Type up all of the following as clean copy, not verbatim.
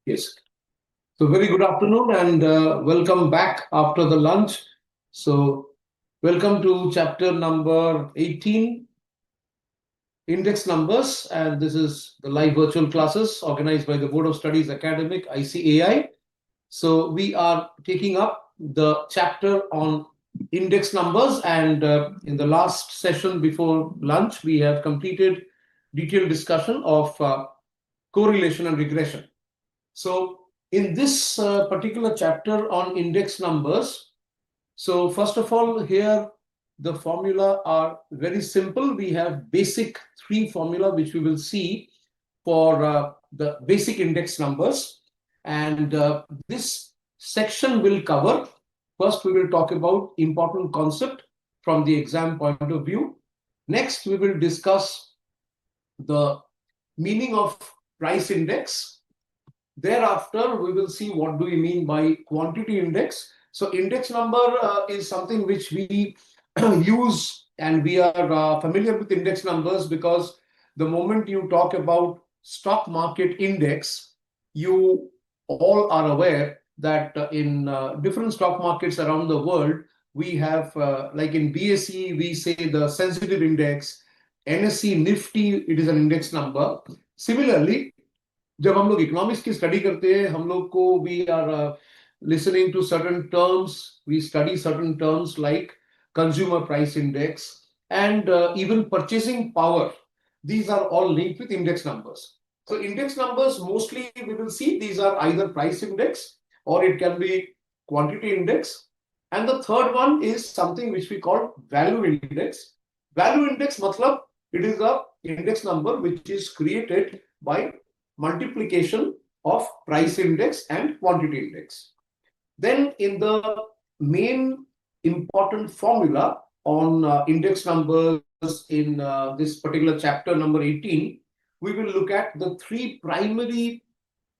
Yes. So very good afternoon and welcome back after the lunch. So welcome to chapter number 18, index numbers. And this is the live virtual classes organized by the Board of Studies Academic, ICAI. So we are taking up the chapter on index numbers. And in the last session before lunch, we have completed detailed discussion of correlation and regression. So in this particular chapter on index numbers, so first of all, here the formula are very simple. We have basic three formula which we will see for the basic index numbers. And this section will cover, first we will talk about important concept from the exam point of view. Next, we will discuss the meaning of price index. Thereafter, we will see what do we mean by quantity index. So index number is something which we use, and we are familiar with index numbers because the moment you talk about stock market index, you all are aware that in different stock markets around the world, we have, like in BSE, we say the sensitive index, NSE Nifty, it is an index number. Similarly, जब हम लोग economics की study करते हैं हम लोग को we are listening to certain terms, we study certain terms like consumer price index and even purchasing power. These are all linked with index numbers. So index numbers, mostly we will see these are either price index or it can be quantity index. And the third one is something which we call value index. Value index matlab, it is a index number which is created by multiplication of price index and quantity index. Then in the main important formula on index numbers in this particular chapter number 18, we will look at the three primary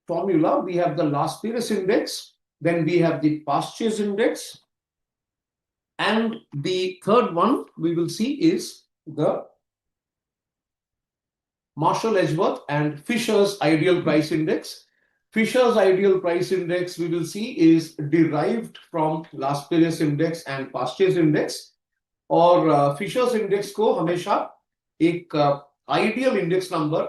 formula. We have the last period index, then we have the purchase index, and the third one we will see is the Marshall Edgeworth and Fisher's ideal price index. Fisher's ideal price index we will see is derived from last period index and purchase index. और Fisher's index को हमेशा एक ideal index number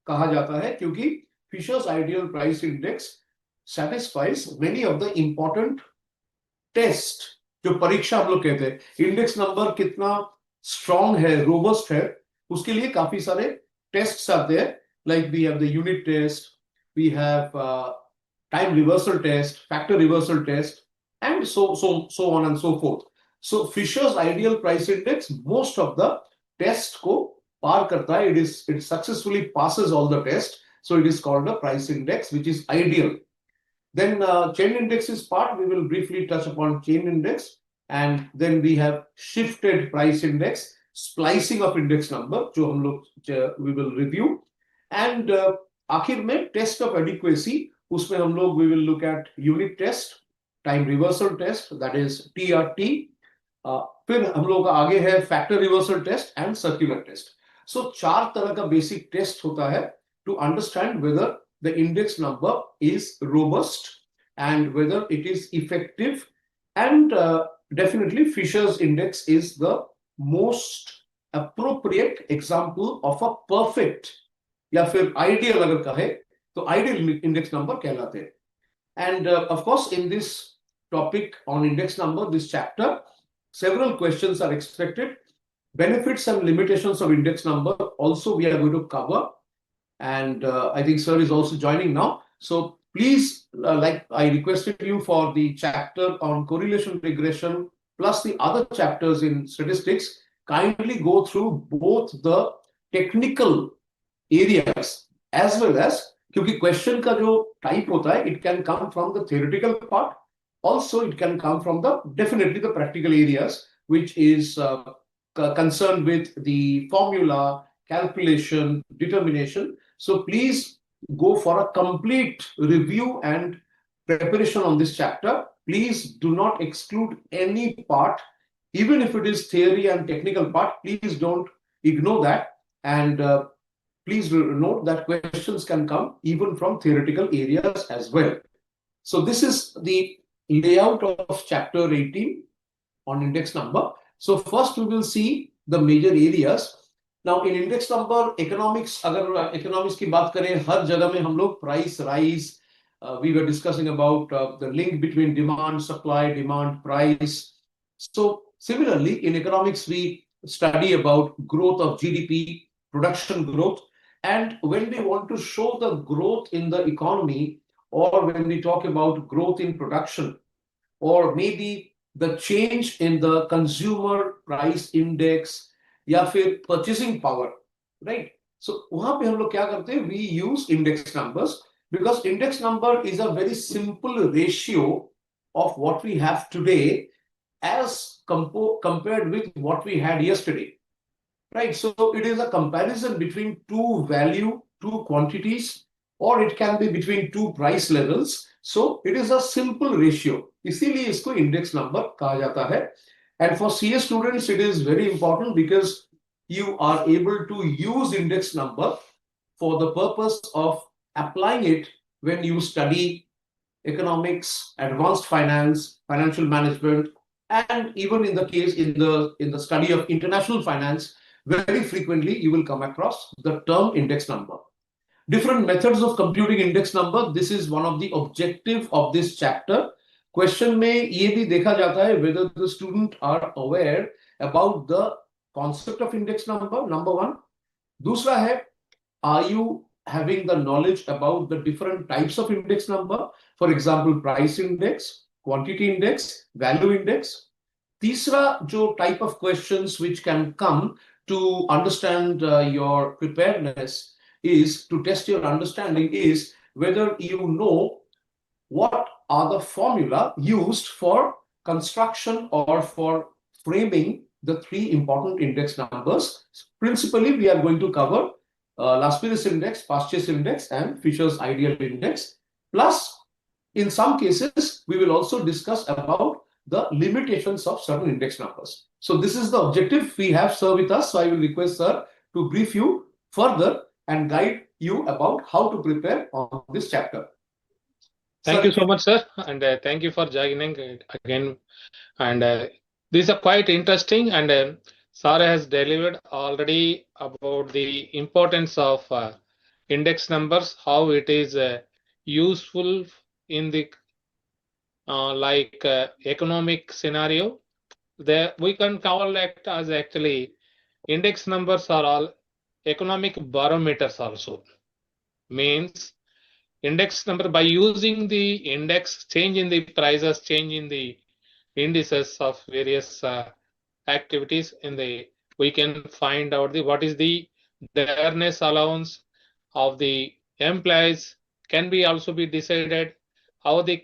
कहा जाता है क्योंकि Fisher's ideal price index satisfies many of the important test जो परीक्षा हम लोग कहते हैं इंडेक्स नंबर कितना स्ट्रांग है रोबस्ट है उसके लिए काफी सारे tests are there, like we have the unit test, we have time reversal test, factor reversal test, and so on and so forth. So Fisher's ideal price index, most of the tests ko par karta hai. It successfully passes all the tests, so it is called a price index, which is ideal. Then chain index is part. We will briefly touch upon chain index, and then we have shifted price index. Splicing of index number जो हम लोग we will review, and आखिर में test of adequacy उसमें हम लोग we will look at unit test, time reversal test, that is TRT, फिर हम लोग का आगे है factor reversal test and circular test. So चार तरह का basic test होता है to understand whether the index number is robust and whether it is effective, and definitely Fisher's index is the most appropriate example of a perfect या फिर ideal अगर कहे तो ideal index number कहलाते हैं. And of course in this topic on index number, this chapter, several questions are expected. Benefits and limitations of index number also we are going to cover, and I think sir is also joining now. So please, like I requested you for the chapter on correlation regression plus the other chapters in statistics, kindly go through both the technical areas as well as, क्योंकि question का जो type होता है, it can come from the theoretical part, also it can come from the definitely the practical areas, which is concerned with the formula, calculation, determination. So please go for a complete review and preparation on this chapter. Please do not exclude any part, even if it is theory and technical part. Please don't ignore that, and please note that questions can come even from theoretical areas as well. So this is the layout of chapter 18 on index number. So first we will see the major areas. Now in index number economics, अगर economics की बात करें, हर जगह में हम लोग price rise, we were discussing about the link between demand, supply, demand, price. So similarly in economics we study about growth of GDP, production growth, and when we want to show the growth in the economy, or when we talk about growth in production, or maybe the change in the consumer price index या फिर purchasing power, right? So वहां पे हम लोग क्या करते हैं? We use index numbers because index number is a very simple ratio of what we have today as compared with what we had yesterday. Right, so it is a comparison between two value, two quantities, or it can be between two price levels. So it is a simple ratio. इसीलिए इसको index number कहा जाता है. And for CS students, it is very important because you are able to use index number for the purpose of applying it when you study economics, advanced finance, financial management, and even in the case in the study of international finance, very frequently you will come across the term index number. Different methods of computing index number. This is one of the objective of this chapter. Question में ये भी देखा जाता है whether the student are aware about the concept of index number. Number one. दूसरा है, are you having the knowledge about the different types of index number? For example, price index, quantity index, value index. तीसरा जो type of questions which can come to understand your preparedness is to test your understanding is whether you know what are the formula used for construction or for framing the three important index numbers. Principally, we are going to cover last purchase index, past purchase index, and Fisher's ideal index. Plus, in some cases, we will also discuss about the limitations of certain index numbers. So this is the objective we have sir with us. So I will request sir to brief you further and guide you about how to prepare on this chapter. Thank you so much, sir, and thank you for joining again. And these are quite interesting, and Sir has delivered already about the importance of index numbers, how it is useful in the economic scenario. There we can call it as actually index numbers are all economic barometers also. Means index number, by using the index, change in the prices, change in the indices of various activities in the, we can find out the what is the dearness allowance of the employees, can be also be decided how the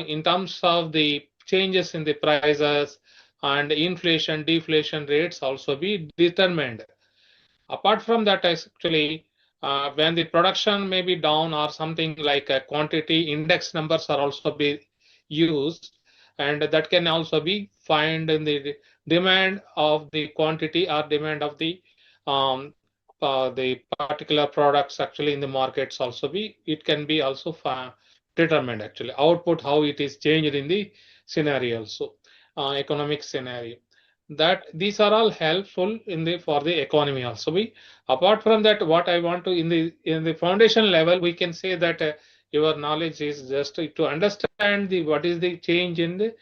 in terms of the changes in the prices and inflation deflation rates also be determined. Apart from that, actually when the production may be down or something like a quantity, index numbers are also be used, and that can also be find in the demand of the quantity or demand of the particular products actually in the markets also be, it can be also determined actually output how it is changed in the scenario also economic scenario, that these are all helpful in the for the economy also be. Apart from that, what I want to in the foundation level, we can say that your knowledge is just to understand the what is the change in the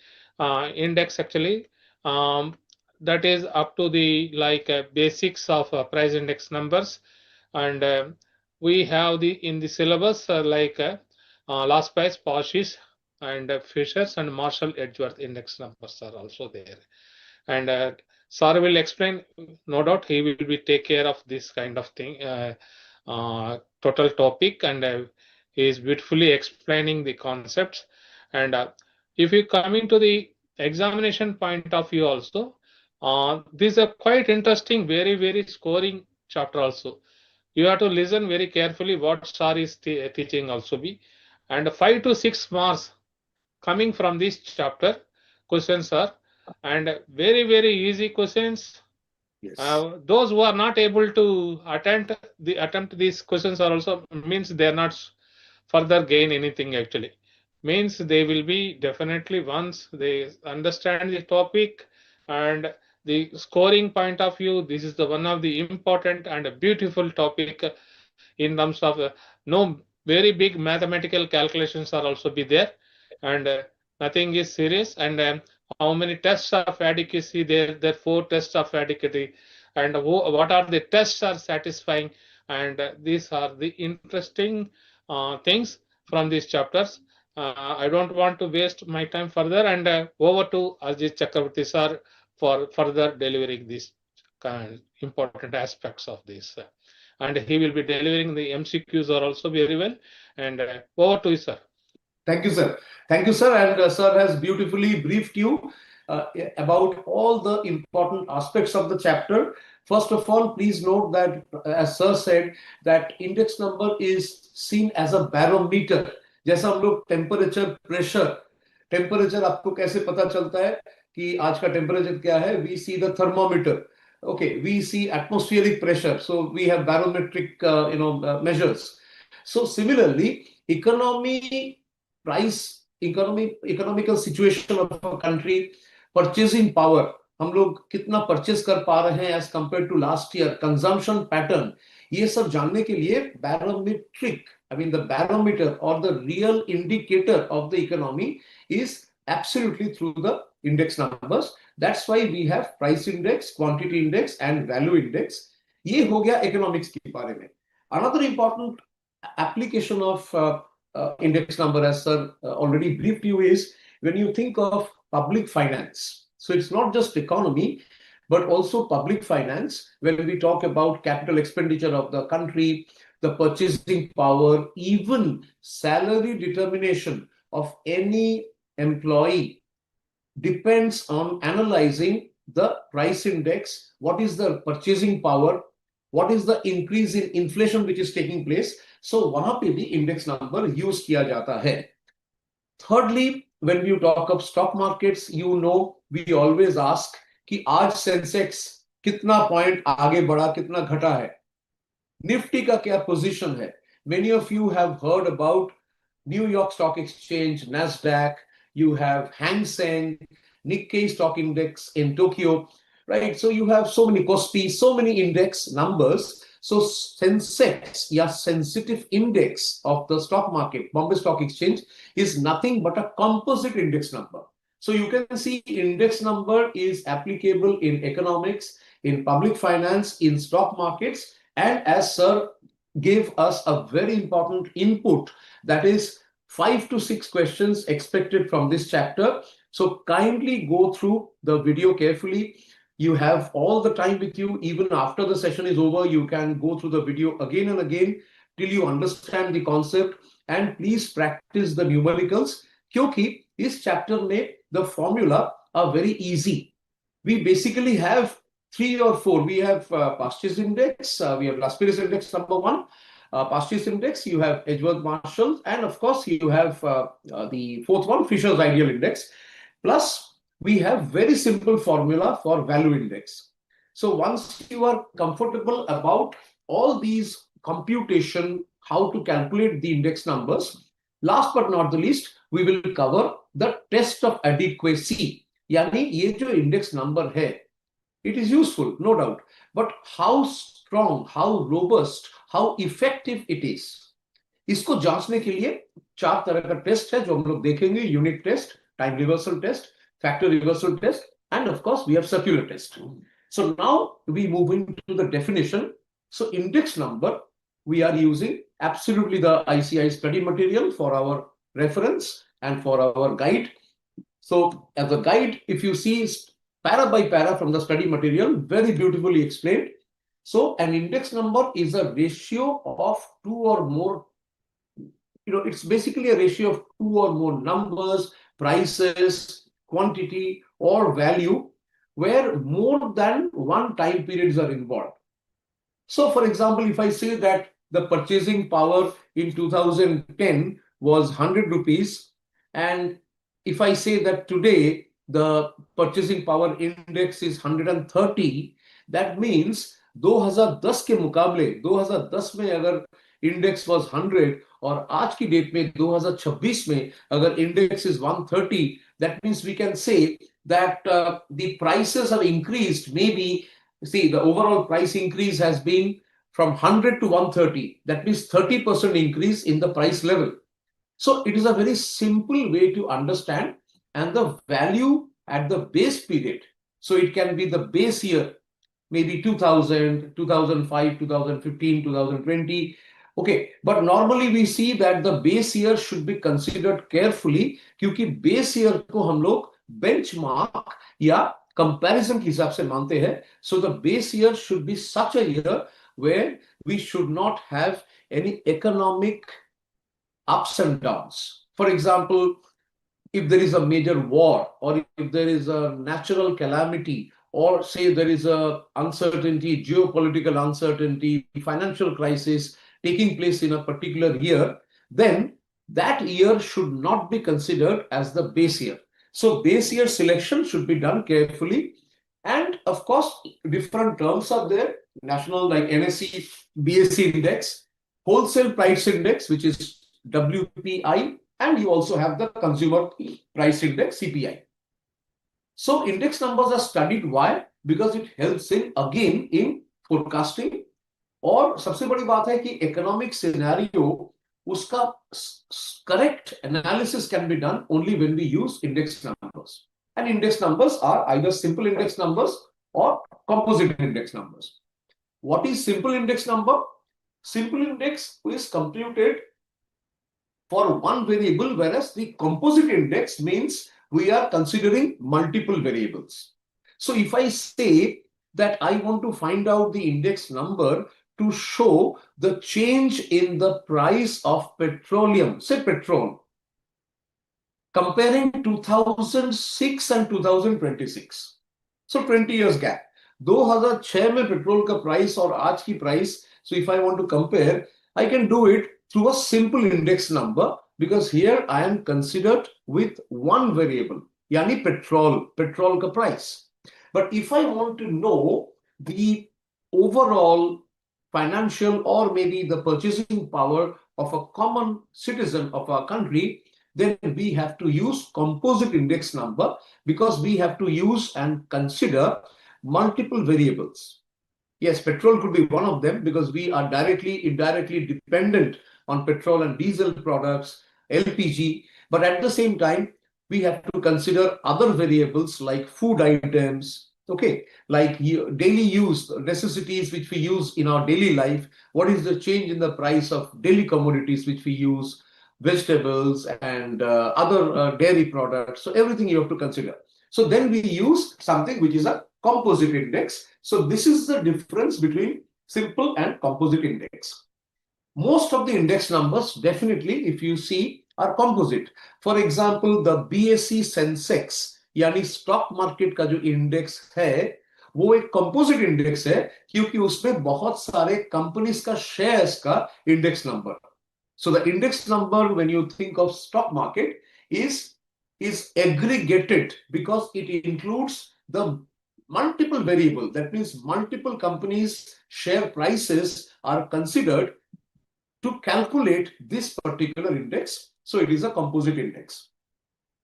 index actually, that is up to the basics of price index numbers, and we have the in the syllabus last price, Poshish, and Fishers and Marshall Edgeworth index numbers are also there. And Sir will explain, no doubt he will be take care of this kind of thing, total topic, and he is beautifully explaining the concepts. And if you coming to the examination point of view also, this is a quite interesting, very scoring chapter also. You have to listen very carefully what Sir is teaching also be, and 5 to 6 marks coming from this chapter questions are, and very easy questions, Yes. Those who are not able to attempt these questions are also means they are not further gain anything actually. Means they will be definitely once they understand the topic and the scoring point of view. This is the one of the important and a beautiful topic in terms of no very big mathematical calculations are also be there, and nothing is serious. And how many tests of adequacy there 4 tests of adequacy, and what are the tests are satisfying, and these are the interesting things from these chapters. I don't want to waste my time further, and over to Ajit Chakravarti sir for further delivering these important aspects of this. And he will be delivering the MCQs are also very well. And over to you, sir. Thank you, sir. Thank you, sir. And sir has beautifully briefed you about all the important aspects of the chapter. First of all, please note that, as sir said, that index number is seen as a barometer. जैसा हम लोग temperature आपको कैसे पता चलता है कि आज का टेम्परेचर क्या है? We see the thermometer. Okay, we see atmospheric pressure. So we have barometric, measures. So similarly, economical situation of a country, purchasing power, हम लोग कितना परचेस कर पा रहे हैं as compared to last year, consumption pattern, ये सब जानने के लिए barometric, I mean the barometer और the real indicator of the economy is absolutely through the index numbers. That's why we have price index, quantity index and value index. ये हो गया economics के बारे में. Another important application of index number, as sir already briefed you, is when you think of public finance. So it's not just economy, but also public finance. When we talk about capital expenditure of the country, the purchasing power, even salary determination of any employee depends on analyzing the price index. What is the purchasing power? What is the increase in inflation which is taking place? So वहां पे भी index number use किया जाता है. Thirdly, when you talk of stock markets, we always ask कि आज Sensex कितना point आगे बढ़ा, कितना घटा है, निफ्टी का क्या पोजीशन है. Many of you have heard about New York Stock Exchange, Nasdaq. You have Hang Seng, Nikkei Stock Index in Tokyo, right? So you have so many KOSPI, so many index numbers. So Sensex, sensitive index of the stock market, Bombay Stock Exchange, is nothing but a composite index number. So you can see index number is applicable in economics, in public finance, in stock markets, and as sir gave us a very important input, that is 5 to 6 questions expected from this chapter. So kindly go through the video carefully. You have all the time with you. Even after the session is over, you can go through the video again and again till you understand the concept. And please practice the numericals. क्योंकि इस chapter में the formula are very easy. We basically have 3 or 4. We have purchase index, we have Las Vegas index number 1. Purchase index, you have Edgeworth-Marshall, and of course you have the fourth one, Fisher's ideal index. Plus, we have very simple formula for value index. So once you are comfortable about all these computation, how to calculate the index numbers, last but not the least, we will cover the test of adequacy. यानी ये जो index number है, it is useful, no doubt, but how strong, how robust, how effective it is, इसको जांचने के लिए 4 तरह का टेस्ट है जो हम लोग देखेंगे. Unit test, time reversal test, factor reversal test, and of course we have circular test. So now we move into the definition. So index number, we are using absolutely the ICAI study material for our reference and for our guide. So as a guide, if you see para by para from the study material, very beautifully explained. So an index number is a ratio of 2 or more, it's basically a ratio of 2 or more numbers, prices, quantity or value where more than one time periods are involved. So for example, if I say that the purchasing power in 2010 was 100 rupees, and if I say that today the purchasing power index is 130, That means 2010 के मुकाबले 2010 में अगर index was 100 और आज की date में 2026 में अगर index is 130, that means we can say that the prices have increased. Maybe see the overall price increase has been from 100 to 130. That means 30% increase in the price level. So it is a very simple way to understand, and the value at the base period. So it can be the base year, maybe 2000, 2005, 2015, 2020. Okay, but normally we see that the base year should be considered carefully क्योंकि base year को हम लोग benchmark या comparison के हिसाब से मानते हैं. So the base year should be such a year where we should not have any economic ups and downs. For example, if there is a major war, or if there is a natural calamity, or say there is a uncertainty, geopolitical uncertainty, financial crisis taking place in a particular year, then that year should not be considered as the base year. So base year selection should be done carefully. And of course, different terms are there. National, like NSE, BSE index, wholesale price index, which is WPI, and you also have the consumer price index, CPI. So index numbers are studied. Why? Because it helps in forecasting. और सबसे बड़ी बात है कि economic scenario, उसका correct analysis can be done only when we use index numbers. And index numbers are either simple index numbers or composite index numbers. What is simple index number? Simple index is computed for one variable, whereas the composite index means we are considering multiple variables. So if I say that I want to find out the index number to show the change in the price of petroleum, say petrol, comparing 2006 and 2026. So 20 years gap. 2006 में petrol का price और आज की price. So if I want to compare, I can do it through a simple index number, because here I am considered with one variable, yani petrol ka price. But if I want to know the overall financial or maybe the purchasing power of a common citizen of our country, then we have to use composite index number, because we have to use and consider multiple variables. Yes, petrol could be one of them, because we are directly, indirectly dependent on petrol and diesel products, LPG. But at the same time, we have to consider other variables like food items, okay, like daily use necessities which we use in our daily life. What is the change in the price of daily commodities which we use, vegetables and other dairy products. So everything you have to consider. So then we use something which is a composite index. So this is the difference between simple and composite index. Most of the index numbers, definitely, if you see, are composite. For example, the BSE Sensex, यानी stock market का जो index है, वो एक composite index है, क्योंकि उसमें बहुत सारे कंपनीज का शेयर्स का index number. So the index number, when you think of stock market, is aggregated because it includes the multiple variable. That means multiple companies' share prices are considered to calculate this particular index. So it is a composite index.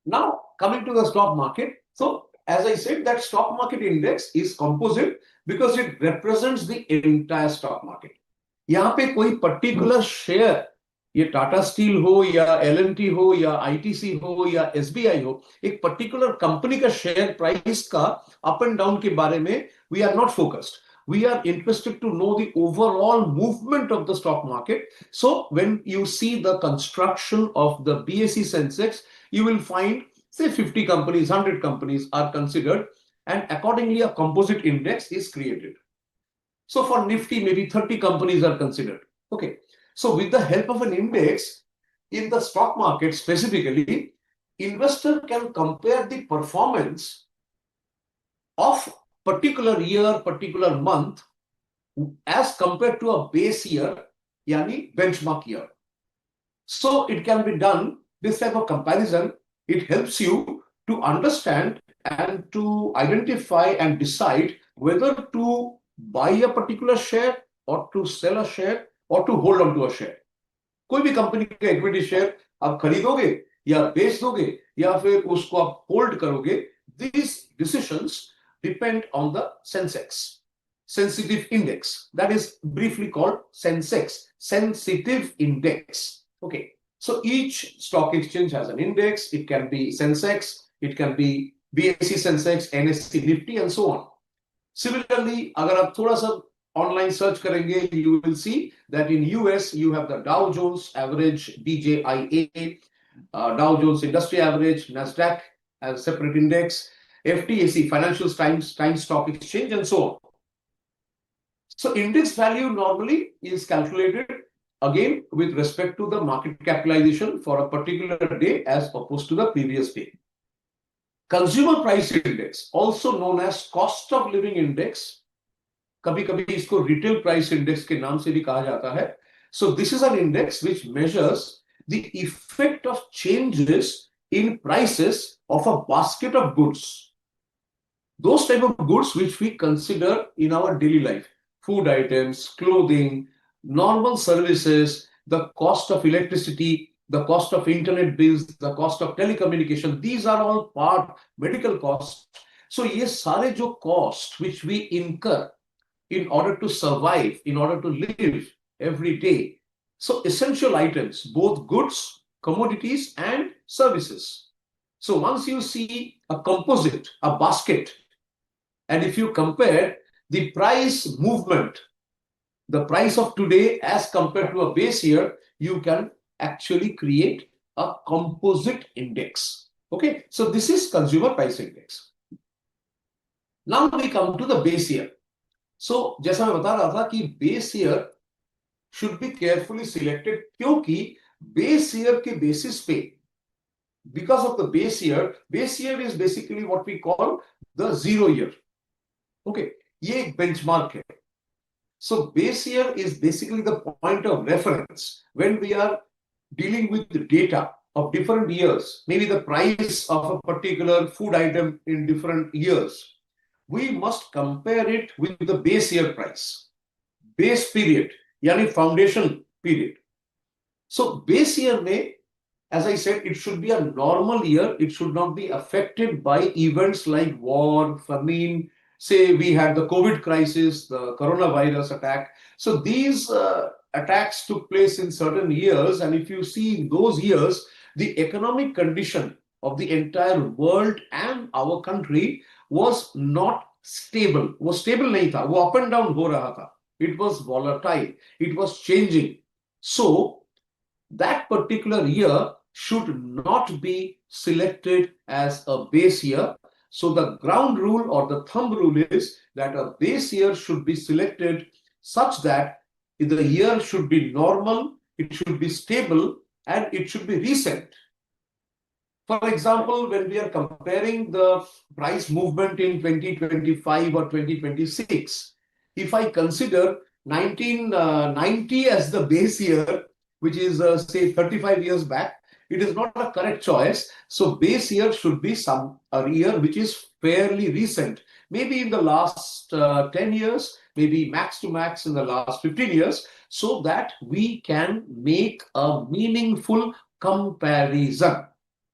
Now coming to the stock market. So as I said, that stock market index is composite because it represents the entire stock market. यहाँ पे कोई particular share, ये Tata steel हो या LNT हो या ITC हो या एसबीआई हो, एक पर्टिकुलर कंपनी का शेयर प्राइस का अप एंड डाउन के बारे में we are not focused. We are interested to know the overall movement of the stock market. So when you see the construction of the BSE Sensex, you will find, say, 50 companies, 100 companies are considered, and accordingly a composite index is created. So for Nifty, maybe 30 companies are considered. Okay. So with the help of an index in the stock market specifically, investor can compare the performance of particular year, particular month as compared to a base year, yani benchmark year. So it can be done, this type of comparison. It helps you to understand and to identify and decide whether to buy a particular share or to sell a share or to hold on to a share. कोई भी company का equity share आप खरीदोगे या बेच दोगे या फिर उसको आप होल्ड करोगे, these decisions depend on the Sensex sensitive index, that is briefly called Sensex sensitive index. Okay, so each stock exchange has an index. It can be Sensex, it can be BSE Sensex, NSE Nifty and so on. Similarly, अगर आप थोड़ा सा online search करेंगे, you will see that in US you have the Dow Jones Average DJIA, Dow Jones Industry Average, Nasdaq as separate index, FTSE Financial Times Stock Exchange and so on. So index value normally is calculated again with respect to the market capitalization for a particular day as opposed to the previous day. Consumer price index, also known as cost of living index, कभी-कभी इसको retail price index के नाम से भी कहा जाता है. So this is an index which measures the effect of changes in prices of a basket of goods. Those type of goods which we consider in our daily life. Food items, clothing, normal services, the cost of electricity, the cost of internet bills, the cost of telecommunication, these are all part medical costs. So ये सारे जो cost which we incur in order to survive, in order to live every day. So essential items, both goods, commodities and services. So once you see a composite, a basket, and if you compare the price movement, the price of today as compared to a base year, you can actually create a composite index. Okay, so this is consumer price index. Now we come to the base year. So जैसा मैं बता रहा था कि base year should be carefully selected क्योंकि base year के basis पे, because of the base year is basically what we call the 0 year. Okay, ये एक benchmark है. So base year is basically the point of reference when we are dealing with the data of different years, maybe the price of a particular food item in different years. We must compare it with the base year price, base period, yani foundation period. So base year may, as I said, it should be a normal year. It should not be affected by events like war, famine. Say we had the COVID crisis, the coronavirus attack. So these attacks took place in certain years. And if you see in those years, the economic condition of the entire world and our country was not stable. वो stable नहीं था, वो up and down हो रहा था. It was volatile. It was changing. So that particular year should not be selected as a base year. So the ground rule or the thumb rule is that a base year should be selected such that the year should be normal, it should be stable, and it should be recent. For example, when we are comparing the price movement in 2025 or 2026, if I consider 1990 as the base year, which is say 35 years back, it is not a correct choice. So base year should be a year which is fairly recent, maybe in the last 10 years, maybe max to max in the last 15 years, so that we can make a meaningful comparison.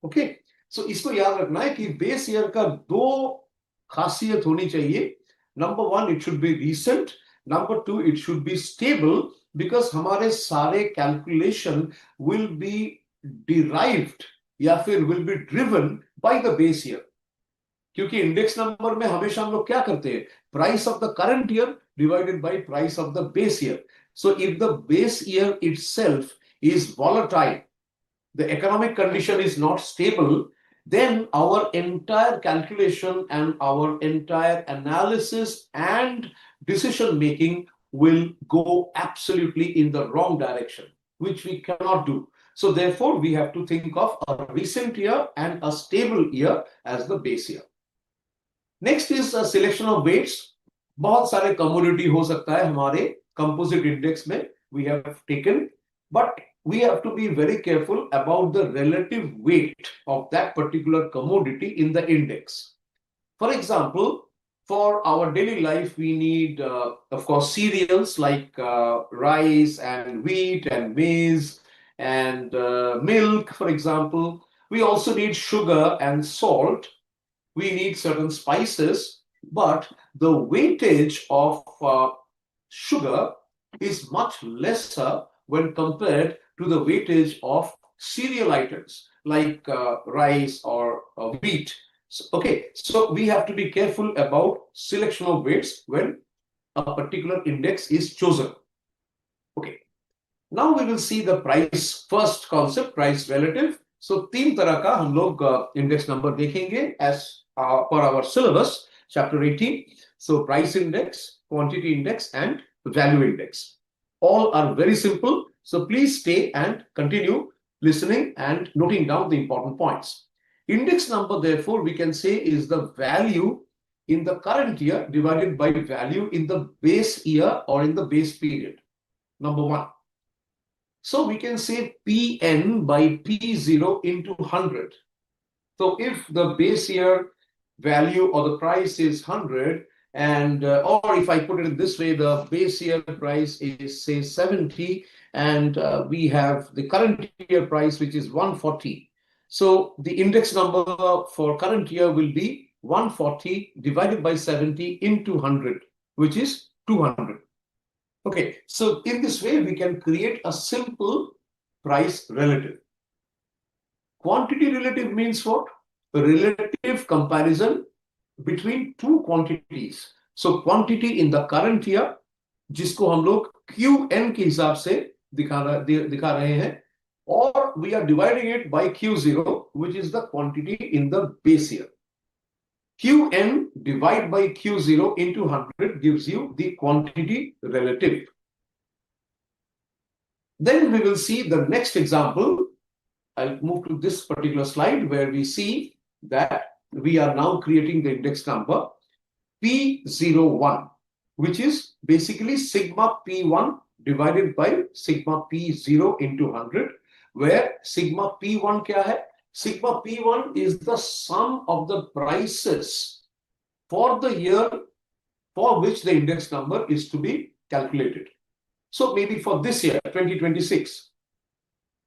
Okay, so इसको याद रखना है कि base year का दो खासियत होनी चाहिए. Number one, it should be recent. Number two, it should be stable, because हमारे सारे calculation will be derived या फिर will be driven by the base year. क्योंकि इंडेक्स नंबर में हमेशा हम लोग क्या करते हैं, price of the current year divided by price of the base year. So if the base year itself is volatile, the economic condition is not stable, then our entire calculation and our entire analysis and decision making will go absolutely in the wrong direction, which we cannot do. So therefore, we have to think of a recent year and a stable year as the base year. Next is a selection of weights. बहुत सारे commodity हो सकता है हमारे composite index में we have taken, but we have to be very careful about the relative weight of that particular commodity in the index. For example, For our daily life, we need, of course, cereals like rice and wheat and maize and milk, for example. We also need sugar and salt. We need certain spices, but the weightage of sugar is much lesser when compared to the weightage of cereal items like rice or wheat. Okay, so we have to be careful about selection of weights when a particular index is chosen. Okay, now we will see the price first concept, price relative. So तीन तरह का हम लोग index number देखेंगे as per our syllabus, chapter 18. So price index, quantity index, and value index. All are very simple. So please stay and continue listening and noting down the important points. Index number, therefore, we can say is the value in the current year divided by value in the base year or in the base period. Number one. So we can say Pn by P0 into 100. So if the base year value or the price is 100, and or if I put it in this way, the base year price is say 70, and we have the current year price which is 140. So the index number for current year will be 140 divided by 70 into 100, which is 200. Okay, so in this way, we can create a simple price relative. Quantity relative means what? A relative comparison between two quantities. So quantity in the current year, जिसको हम लोग QN के हिसाब से दिखा रहे हैं, or we are dividing it by Q0, which is the quantity in the base year. Qn divided by Q0 into 100 gives you the quantity relative. Then we will see the next example. I'll move to this particular slide where we see that we are now creating the index number P01, which is basically sigma P1 divided by sigma P0 into 100, where sigma P1 kya hai? Sigma P1 is the sum of the prices for the year for which the index number is to be calculated. So maybe for this year, 2026,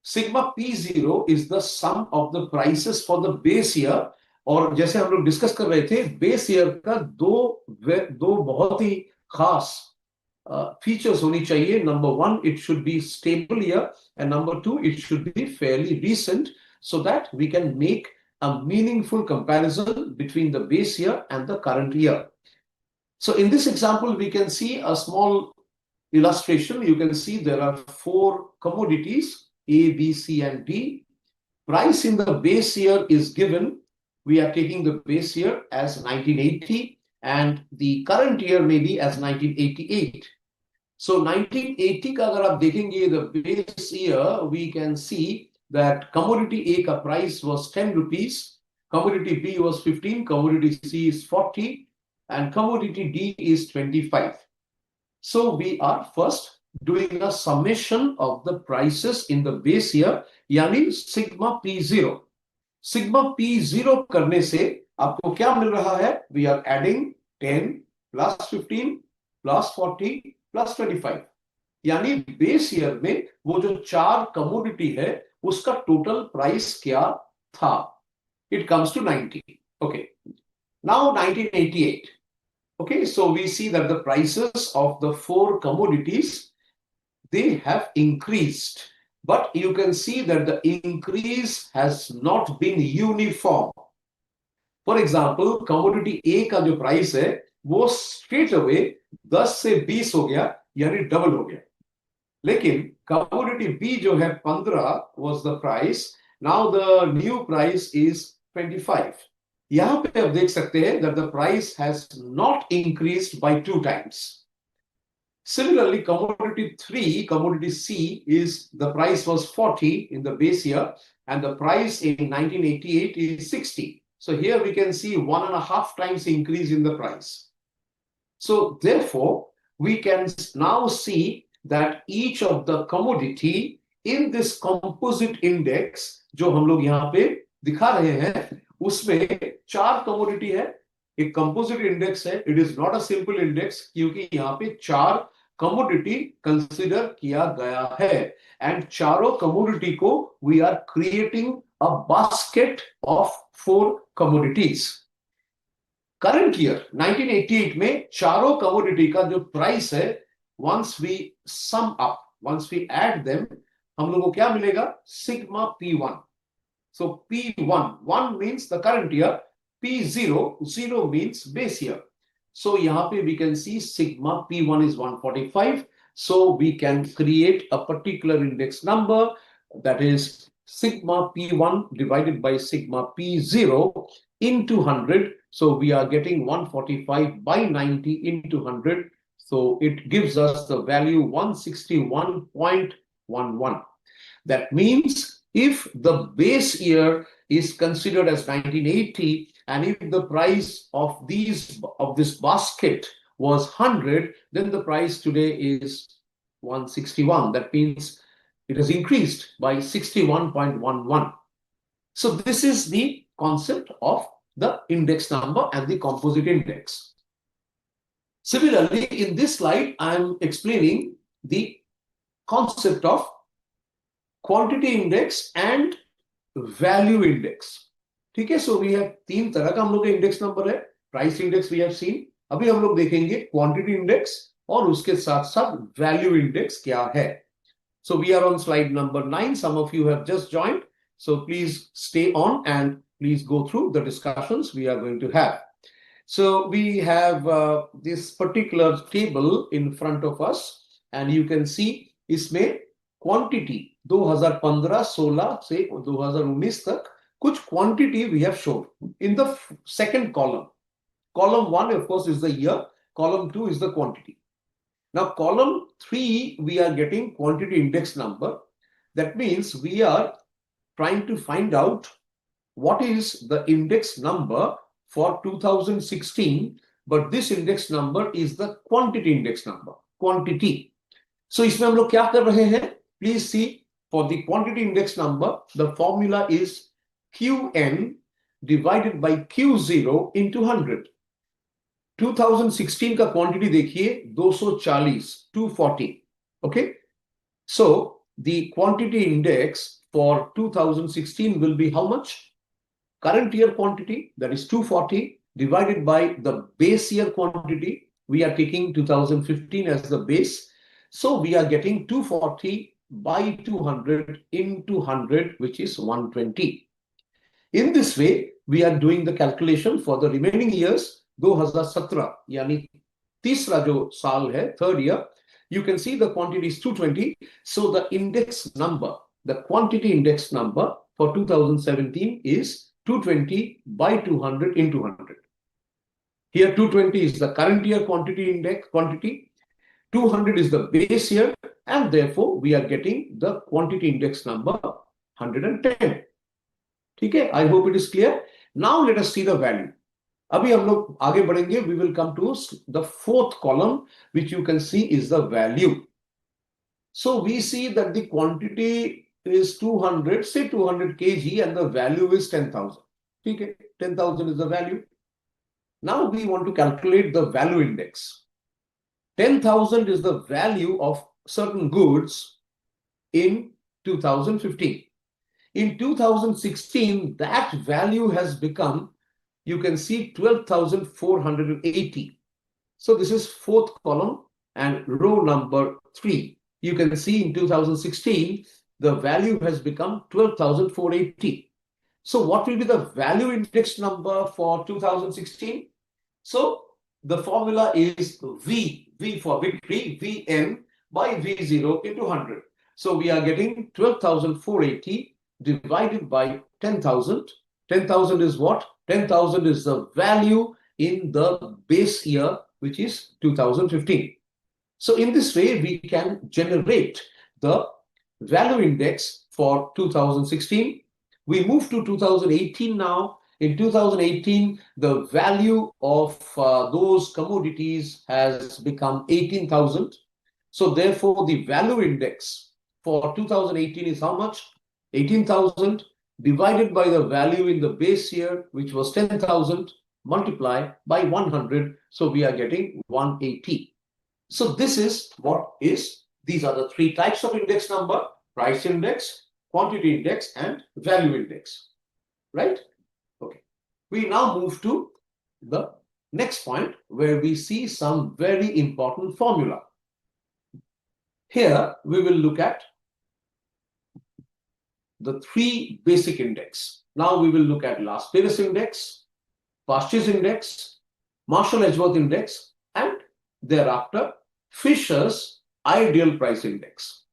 sigma P0 is the sum of the prices for the base year. और जैसे हम लोग discuss कर रहे थे, base year का दो बहुत ही खास features होनी चाहिए. Number one, it should be stable year, and number two, it should be fairly recent, so that we can make a meaningful comparison between the base year and the current year. So in this example, we can see a small illustration. You can see there are 4 commodities, A, B, C, and D. Price in the base year is given. We are taking the base year as 1980, and the current year may be as 1988. So 1980 का अगर आप देखेंगे the base year, we can see that commodity A का price was 10 rupees, commodity B was 15, commodity C is 40, and commodity D is 25. So we are first doing a summation of the prices in the base year, यानी sigma P0. Sigma P0 करने से आपको क्या मिल रहा है? We are adding 10 plus 15 plus 40 plus 25. यानी base year में वो जो 4 कमोडिटी है उसका टोटल प्राइस क्या था? It comes to 90. Okay. Now 1988. Okay, so we see that the prices of the 4 commodities, they have increased. But you can see that the increase has not been uniform. For example, commodity A का जो price है वो straight away 10 से 20 हो गया, यानी double हो गया. लेकिन commodity B जो है 15 was the price, now the new price is 25. यहाँ पे आप देख सकते हैं that the price has not increased by 2 times. Similarly, commodity 3, commodity C, is the price was 40 in the base year, and the price in 1988 is 60. So here we can see 1.5 times increase in the price. So therefore, we can now see that each of the commodity in this composite index, जो हम लोग यहाँ पे दिखा रहे हैं, उसमें 4 commodity है, एक कंपोजिट इंडेक्स है, it is not a simple index, क्योंकि यहाँ पे 4 कमोडिटी कंसिडर किया गया है, एंड चारों कमोडिटी को we are creating a basket of 4 commodities. Current year 1988 में चारों कमोडिटी का जो प्राइस है, once we sum up, once we add them, हम लोगों को क्या मिलेगा? Sigma P1। So P1, 1 means the current year, P0, 0 means base year. So यहाँ पे we can see sigma P1 is 145. So we can create a particular index number, that is sigma P1 divided by sigma P0 into 100. So we are getting 145 by 90 into 100. So it gives us the value 161.11. That means if the base year is considered as 1980, and if the price of this basket was 100, then the price today is 161. That means it has increased by 61.11. So this is the concept of the index number and the composite index. Similarly, in this slide, I am explaining the concept of quantity index and value index. ठीक है, so we have 3 तरह का हम लोग का index number है। Price index we have seen, अभी हम लोग देखेंगे क्वांटिटी इंडेक्स और उसके साथ साथ वैल्यू इंडेक्स क्या है। So we are on slide number 9. Some of you have just joined, so please stay on and please go through the discussions we are going to have. So we have this particular table in front of us, and you can see इसमें quantity 2015-16 से 2019 तक कुछ quantity we have shown in the second column. Column 1, of course, is the year. Column 2 is the quantity. Now, column 3, we are getting quantity index number. That means we are trying to find out what is the index number for 2016, but this index number is the quantity index number, quantity. So इसमें हम लोग क्या कर रहे हैं? Please see, for the quantity index number, the formula is Qn divided by Q0 into 100. 2016 का quantity देखिए 240, 240. Okay, so the quantity index for 2016 will be how much? Current year quantity, that is 240, divided by the base year quantity. We are taking 2015 as the base. So we are getting 240 by 200 into 100, which is 120. In this way, we are doing the calculation for the remaining years. 2017, यानी तीसरा जो साल है, third year, you can see the quantity is 220. So the index number, the quantity index number for 2017 is 220 by 200 into 100. Here 220 is the current year quantity index quantity, 200 is the base year, and therefore we are getting the quantity index number 110. ठीक है, I hope it is clear. Now let us see the value. अभी हम लोग आगे बढ़ेंगे. We will come to the fourth column, which you can see is the value. So we see that the quantity is 200, say 200 kg, and the value is 10,000. ठीक है, 10,000 is the value. Now we want to calculate the value index. 10,000 is the value of certain goods in 2015. In 2016, that value has become, you can see, 12,480. So this is fourth column and row number 3. You can see in 2016, the value has become 12,480. So what will be the value index number for 2016? So the formula is V for victory, Vn by V0 into 100. So we are getting 12,480 divided by 10,000. 10,000 is what? 10,000 is the value in the base year, which is 2015. So in this way, we can generate the value index for 2016. We move to 2018 now. In 2018, the value of those commodities has become 18,000. So therefore, the value index for 2018 is how much? 18,000 divided by the value in the base year, which was 10,000, multiply by 100. So we are getting 180. So this is what is, these are the three types of index number: price index, quantity index, and value index, right? Okay. We now move to the next point where we see some very important formula. Here we will look at the three basic index. Now we will look at Las Vegas index, Pastures index, Marshall-Edgeworth index, and thereafter Fisher's ideal price index.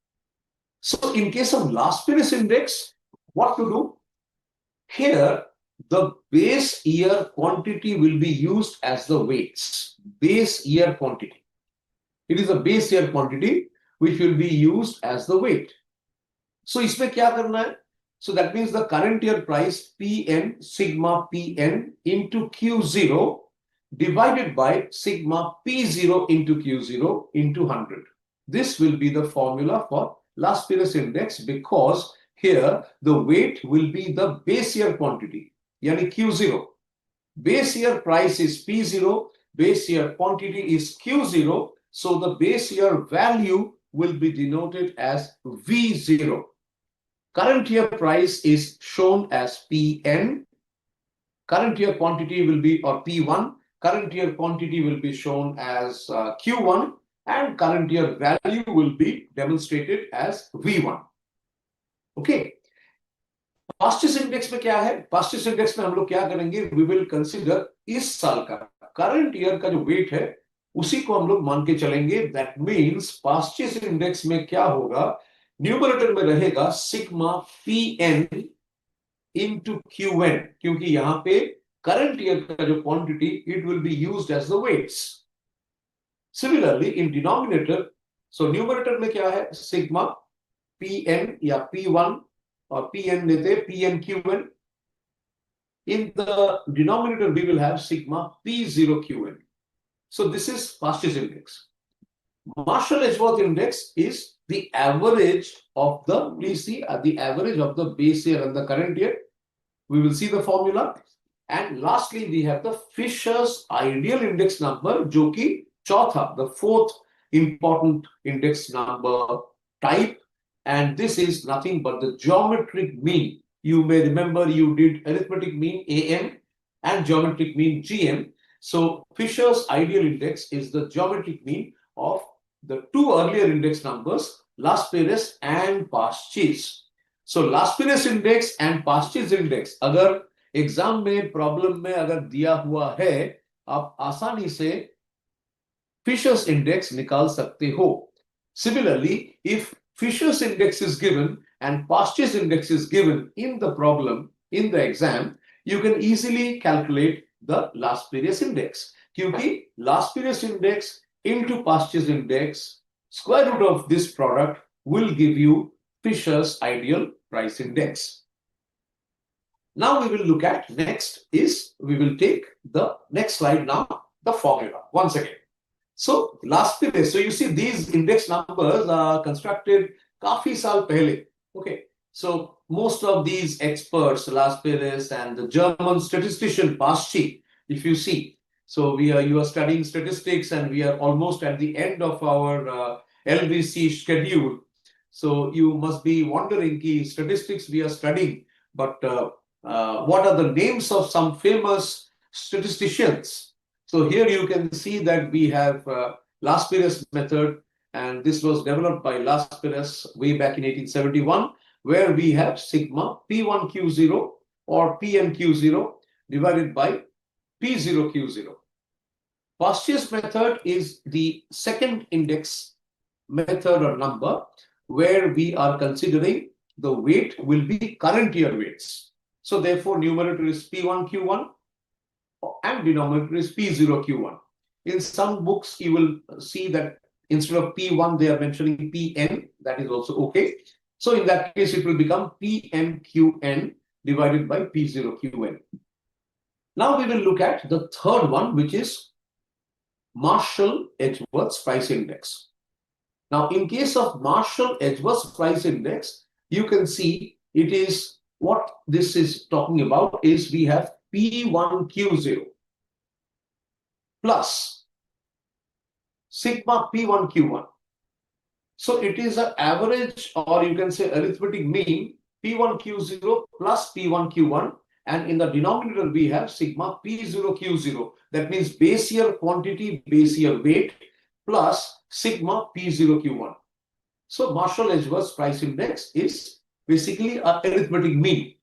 So in case of Las Vegas index, what to do? Here, the base year quantity will be used as the weights. Base year quantity. It is a base year quantity which will be used as the weight. So इसमें क्या करना है? So that means the current year price Pn, sigma Pn into Q0 divided by sigma P0 into Q0 into 100. This will be the formula for Las Vegas index, because here the weight will be the base year quantity, yani Q0. Base year price is P0, base year quantity is Q0, so the base year value will be denoted as V0. Current year price is shown as Pn. Current year quantity will be, or P1, current year quantity will be shown as Q1, and current year value will be demonstrated as V1. Okay. Pastures index में क्या है? Pastures index में हम लोग क्या करेंगे? We will consider इस साल का current year का जो weight है उसी को हम लोग मान के चलेंगे. That means Pastures index में क्या होगा? न्यूमरेटर में रहेगा सिग्मा Pn into Qn, क्योंकि यहाँ पे current year का जो quantity, it will be used as the weights. Similarly, in denominator, so numerator में क्या है? सिग्मा Pn या P1 और Pn लेते हैं, Pn Qn. In the denominator, we will have sigma P0 Qn. So this is Pastures index. Marshall-Edgeworth index is the average of the, please see, the average of the base year and the current year. We will see the formula. And lastly, we have the Fisher's ideal index number, जो कि चौथा, the fourth important index number type. And this is nothing but the geometric mean. You may remember you did arithmetic mean AM and geometric mean GM. So Fisher's ideal index is the geometric mean of the two earlier index numbers, Las Vegas and Pastures. So Las Vegas index and Pastures index, अगर exam में problem में अगर दिया हुआ है, आप आसानी से Fisher's index निकाल सकते हो. Similarly, if Fisher's index is given and Pastures index is given in the problem, in the exam, you can easily calculate the Las Vegas index. क्योंकि Las Vegas index into Pastures index, square root of this product will give you Fisher's ideal price index. Now we will look at next is, we will take the next slide now, the formula once again. So Las Vegas, so you see these index numbers are constructed काफी साल पहले. Okay, so most of these experts, Las Vegas and the German statistician Paschi, if you see, so you are studying statistics and we are almost at the end of our LVC schedule. So you must be wondering, ki statistics we are studying, but what are the names of some famous statisticians? So here you can see that we have Las Vegas method, and this was developed by Las Vegas way back in 1871, where we have sigma P1Q0 or PNQ0 divided by P0Q0. Pastures method is the second index method or number where we are considering the weight will be current year weights. So therefore numerator is P1Q1 and denominator is P0Q1. In some books you will see that instead of P1 they are mentioning Pn, that is also okay. So in that case it will become PnQn divided by P0Qn. Now we will look at the third one, which is Marshall-Edgeworth's price index. Now in case of Marshall-Edgeworth's price index, you can see it is, what this is talking about is we have P1Q0. plus sigma P1 Q1. So it is an average, or you can say arithmetic mean, P1 Q0 plus P1 Q1, and in the denominator we have sigma P0 Q0. That means base year quantity, base year weight, plus sigma P0 Q1. So Marshall-Edgeworth price index is basically an arithmetic mean.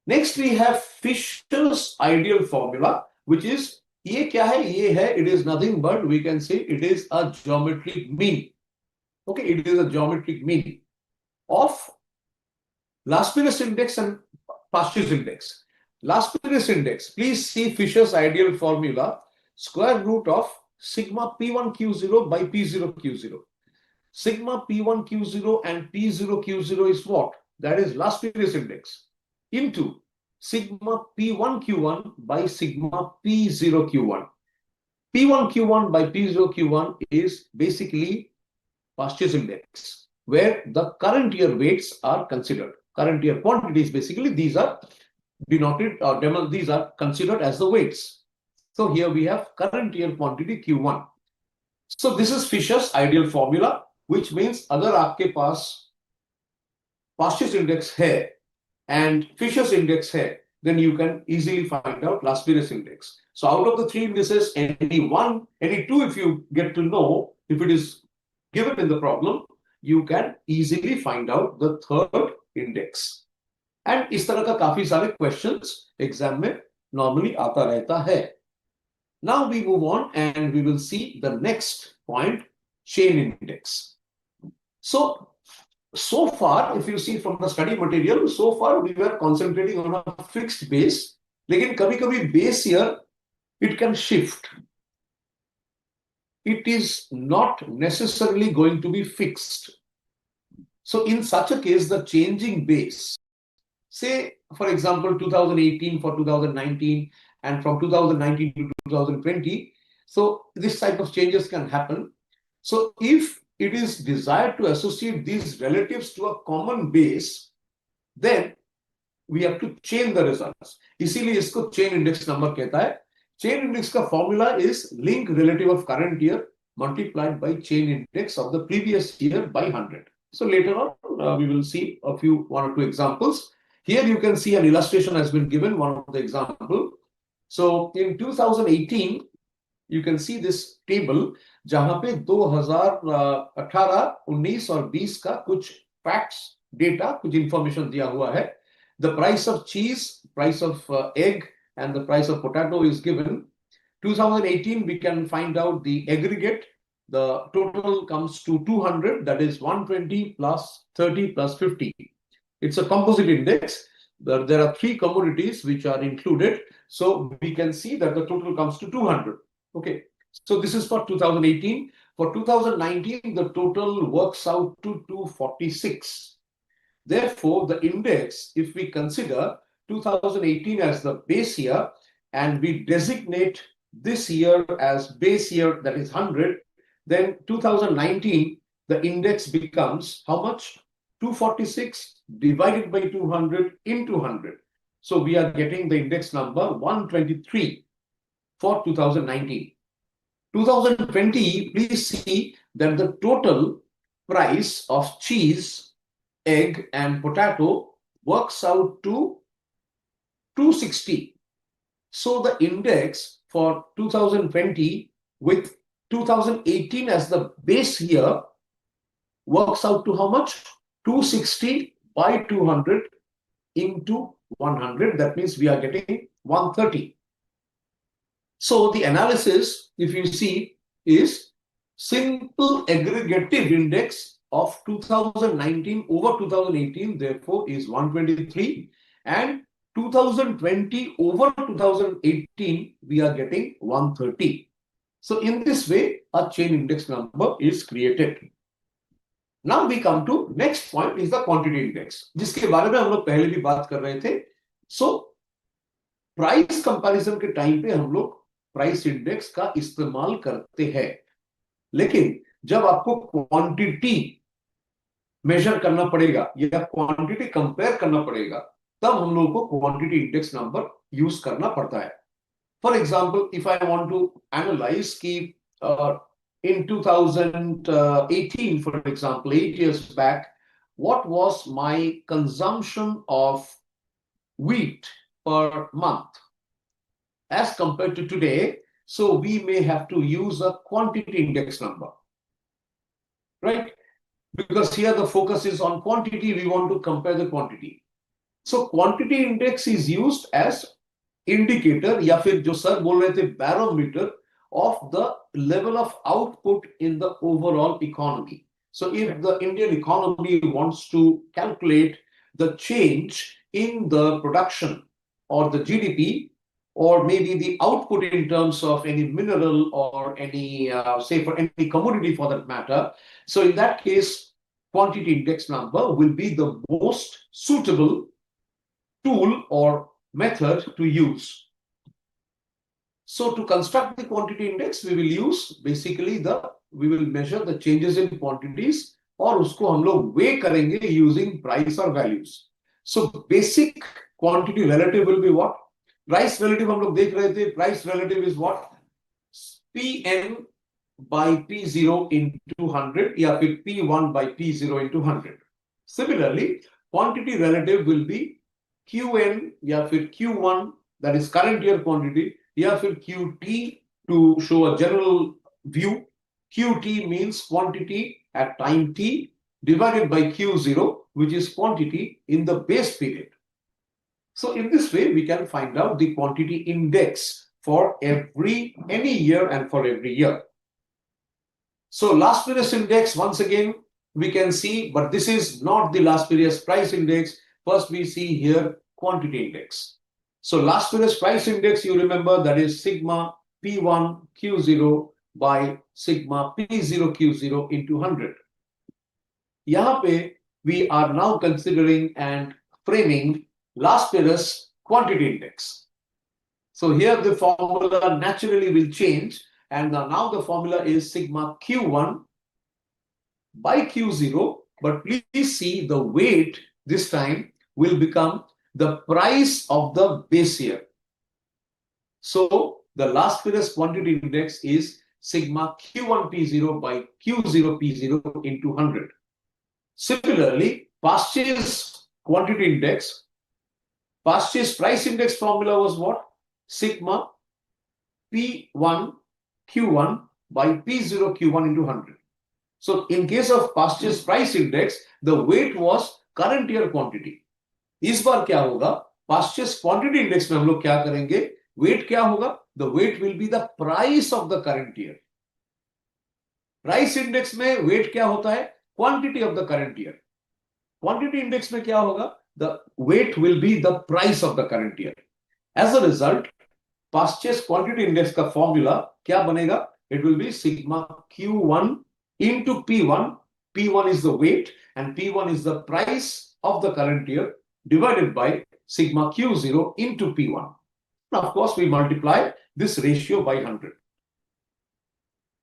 Next we have Fisher's ideal formula, which is ये क्या है? ये है, it is nothing but we can say it is a geometric mean. Okay, it is a geometric mean of last period index and past year's index. Last period index, please see Fisher's ideal formula, square root of sigma P1 Q0 by P0 Q0. Sigma P1 Q0 and P0 Q0 is what? That is last period index into sigma P1 Q1 by sigma P0 Q1. P1 Q1 by P0 Q1 is basically past year's index, where the current year weights are considered. Current year quantities, basically, these are denoted or these are considered as the weights. So here we have current year quantity Q1. So this is Fisher's ideal formula, which means अगर आपके पास past year's index है and Fisher's index है, then you can easily find out last period's index. So out of the three indices, any one, any two, if you get to know, if it is given in the problem, you can easily find out the third index. And इस तरह का काफी सारे questions exam में normally आता रहता है. Now we move on and we will see the next point, chain index. So far, if you see from the study material, so far we were concentrating on a fixed base. लेकिन कभी-कभी base year, it can shift. It is not necessarily going to be fixed. So in such a case, the changing base, say for example 2018 for 2019 and from 2019 to 2020, so this type of changes can happen. So if it is desired to associate these relatives to a common base, then we have to chain the results. इसीलिए इसको chain index number कहता है. Chain index का formula is link relative of current year multiplied by chain index of the previous year by 100. So later on, we will see one or two examples. Here you can see an illustration has been given, one of the example. So in 2018, you can see this table, जहां पे 2018, 19 और 20 का कुछ facts, data, कुछ information दिया हुआ है. The price of cheese, price of egg, and the price of potato is given. 2018, we can find out the aggregate. The total comes to 200, that is 120 plus 30 plus 50. It's a composite index. There are three commodities which are included. So we can see that the total comes to 200. Okay. So this is for 2018. For 2019, the total works out to 246. Therefore, the index, if we consider 2018 as the base year and we designate this year as base year, that is 100, then 2019, the index becomes how much? 246 divided by 200 into 100. So we are getting the index number 123 for 2019. 2020, please see that the total price of cheese, egg, and potato works out to 260. So the index for 2020 with 2018 as the base year works out to how much? 260 by 200 into 100. That means we are getting 130. So the analysis, if you see, is simple aggregative index of 2019 over 2018, therefore is 123, and 2020 over 2018, we are getting 130. So in this way, a chain index number is created. Now we come to next point is the quantity index, जिसके बारे में हम लोग पहले भी बात कर रहे थे. So प्राइस कंपैरिजन के टाइम पे हम लोग प्राइस इंडेक्स का इस्तेमाल करते हैं, लेकिन जब आपको क्वांटिटी मेजर करना पड़ेगा या क्वांटिटी कंपेयर करना पड़ेगा, तब हम लोगों को क्वांटिटी इंडेक्स नंबर यूज करना पड़ता है. For example, if I want to analyze key in 2018, for example, 8 years back, what was my consumption of wheat per month as compared to today? So we may have to use a quantity index number, right? Because here the focus is on quantity, we want to compare the quantity. So quantity index is used as indicator या फिर जो sir बोल रहे थे barometer of the level of output in the overall economy. So if the Indian economy wants to calculate the change in the production or the GDP or maybe the output in terms of any mineral or any say for any commodity for that matter, so in that case quantity index number will be the most suitable tool or method to use. So to construct the quantity index, we will use basically we will measure the changes in quantities और उसको हम लोग weigh करेंगे using price or values. So basic quantity relative will be what? Price relative हम लोग देख रहे थे. Price relative is what? Pn by P0 into 100 या फिर P1 by P0 into 100. Similarly, quantity relative will be Qn या फिर Q1, that is current year quantity, या फिर Qt to show a general view. Qt means quantity at time t divided by Q0, which is quantity in the base period. So in this way, we can find out the quantity index for any year and for every year. So last period index, once again, we can see, but this is not the last period's price index. First, we see here quantity index. So last period's price index, you remember that is sigma P1 Q0 by sigma P0 Q0 into 100. यहाँ पे we are now considering and framing last period's quantity index. So here the formula naturally will change, and now the formula is sigma Q1 by Q0, but please see the weight this time will become the price of the base year. So the last period's quantity index is sigma Q1 P0 by Q0 P0 into 100. Similarly, past year's quantity index, past year's price index formula was what? Sigma P1 Q1 by P0 Q1 into 100. So in case of past year's price index, the weight was current year quantity. इस बार क्या होगा? Past year's quantity index में हम लोग क्या करेंगे? Weight क्या होगा? The weight will be the price of the current year. Price index में weight क्या होता है? Quantity of the current year. Quantity index में क्या होगा? The weight will be the price of the current year. As a result, past year's quantity index का formula क्या बनेगा? It will be sigma Q1 into P1. P1 is the weight and P1 is the price of the current year divided by sigma Q0 into P1. Now, of course, we multiply this ratio by 100.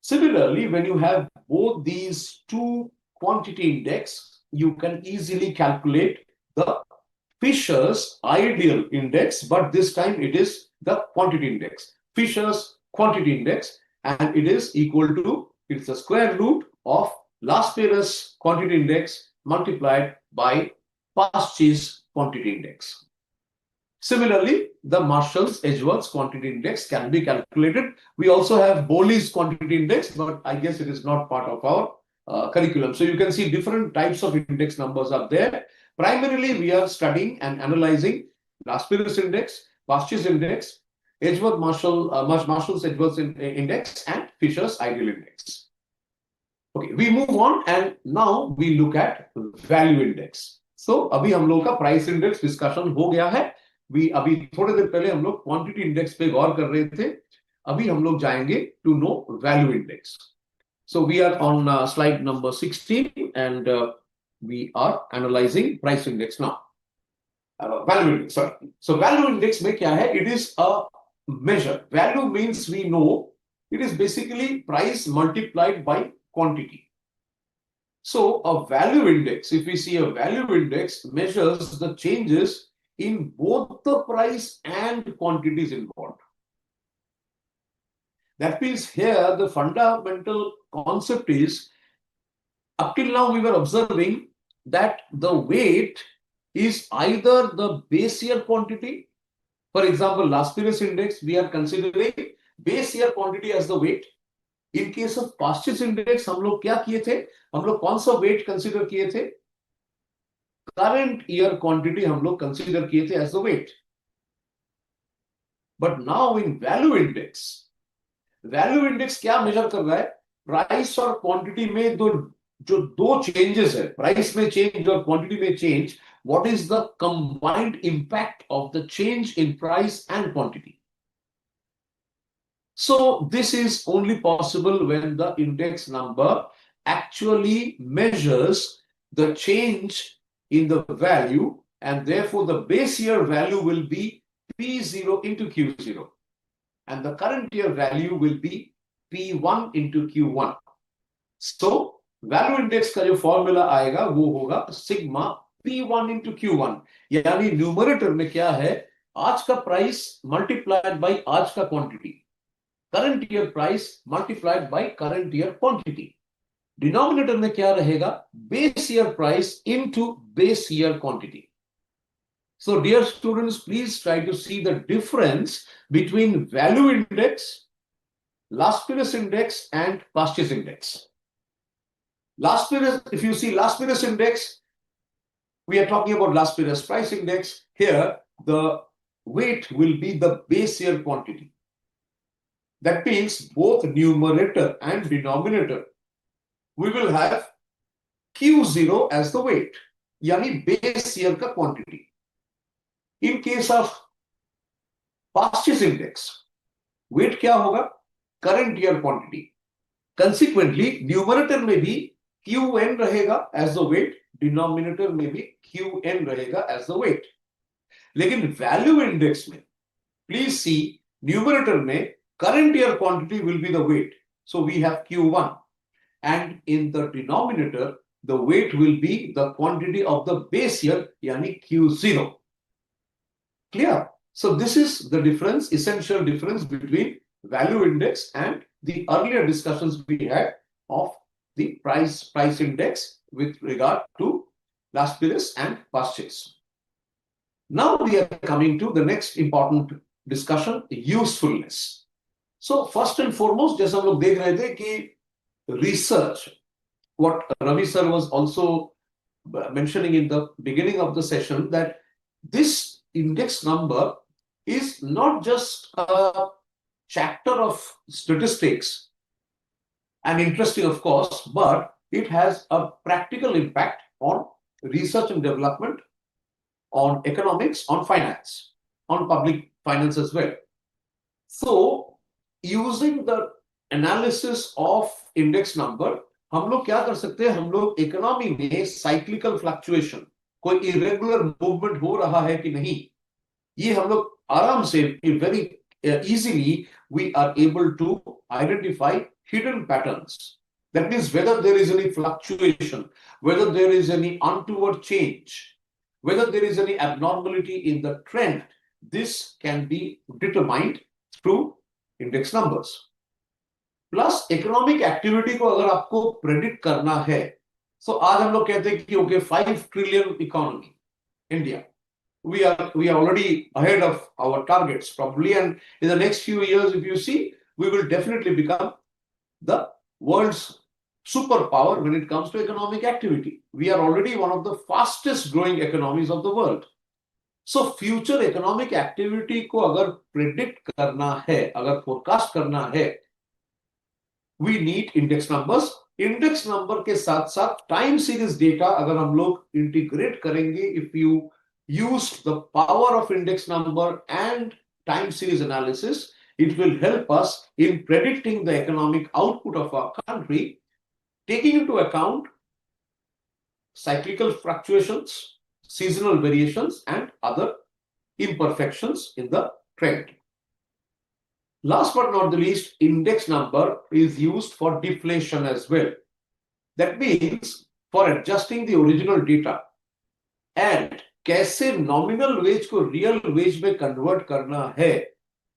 Similarly, when you have both these two quantity index, you can easily calculate the Fisher's ideal index, but this time it is the quantity index. Fisher's quantity index, and it is equal to, it's the square root of last period's quantity index multiplied by past year's quantity index. Similarly, the Marshall's Edgeworth's quantity index can be calculated. We also have Bowley's quantity index, but I guess it is not part of our curriculum. So you can see different types of index numbers are there. Primarily, we are studying and analyzing last period's index, past year's index, Marshall's Edgeworth's index, and Fisher's ideal index. Okay, we move on, and now we look at value index. So अभी हम लोग का price index discussion हो गया है. अभी थोड़ी देर पहले हम लोग quantity index पे गौर कर रहे थे. अभी हम लोग जाएंगे to know value index. So we are on slide number 16, and we are analyzing price index now. Value index, sorry. So value index में क्या है? It is a measure. Value means we know it is basically price multiplied by quantity. So a value index, if we see a value index, measures the changes in both the price and quantities involved. That means here the fundamental concept is, up till now we were observing that the weight is either the base year quantity. For example, last period's index, we are considering base year quantity as the weight. In case of past year's index, हम लोग क्या किए थे? हम लोग कौन सा weight consider किए थे? Current year quantity हम लोग consider किए थे as the weight. But now in value index क्या मेजर कर रहा है? प्राइस और क्वांटिटी में जो दो चेंजेस है, प्राइस में चेंज और क्वांटिटी में change, what is the combined impact of the change in price and quantity? So this is only possible when the index number actually measures the change in the value, and therefore the base year value will be P0 into Q0, and the current year value will be P1 into Q1. So value index का जो formula आएगा वो होगा sigma P1 into Q1, यानी numerator में क्या है? आज का प्राइस मल्टीप्लाइड बाय आज का quantity, current year price multiplied by current year quantity. Denominator में क्या रहेगा? Base year price into base year quantity. So dear students, please try to see the difference between value index, last period's index and past year's index. Last period, if you see last period's index, we are talking about last period's price index. Here, the weight will be the base year quantity. That means both numerator and denominator, we will have Q0 as the weight, yani base year ka quantity. In case of past year's index, weight kya hoga? Current year quantity. Consequently, numerator में भी Qn रहेगा as the weight, denominator में भी Qn रहेगा as the weight. लेकिन value index में, please see, numerator में current year quantity will be the weight. So we have Q1. And in the denominator, the weight will be the quantity of the base year, yani Q0. Clear? So this is the difference, essential difference between value index and the earlier discussions we had of the price index with regard to last periods and past years. Now we are coming to the next important discussion, usefulness. So first and foremost, जैसे हम लोग देख रहे थे कि research, what Ravi sir was also mentioning in the beginning of the session, that this index number is not just a chapter of statistics, and interesting of course, but it has a practical impact on research and development, on economics, on finance, on public finance as well. So using the analysis of index number, हम लोग क्या कर सकते हैं? हम लोग economy में cyclical fluctuation, कोई इरेगुलर मूवमेंट हो रहा है कि नहीं, ये हम लोग आराम से, very easily we are able to identify hidden patterns. That means whether there is any fluctuation, whether there is any untoward change, whether there is any abnormality in the trend, this can be determined through index numbers. Plus economic activity को अगर आपको predict करना है, तो आज हम लोग कहते हैं कि okay 5 trillion economy India, we are already ahead of our targets probably, and in the next few years, if you see, we will definitely become the world's superpower when it comes to economic activity. We are already one of the fastest growing economies of the world. So future economic activity को अगर predict करना है, अगर forecast करना है, we need index numbers. Index number के साथ साथ time series data अगर हम लोग integrate करेंगे, if you use the power of index number and time series analysis, it will help us in predicting the economic output of our country, taking into account cyclical fluctuations, seasonal variations, and other imperfections in the trend. Last but not the least, index number is used for deflation as well. That means for adjusting the original data and कैसे nominal veg को real veg में convert करना है,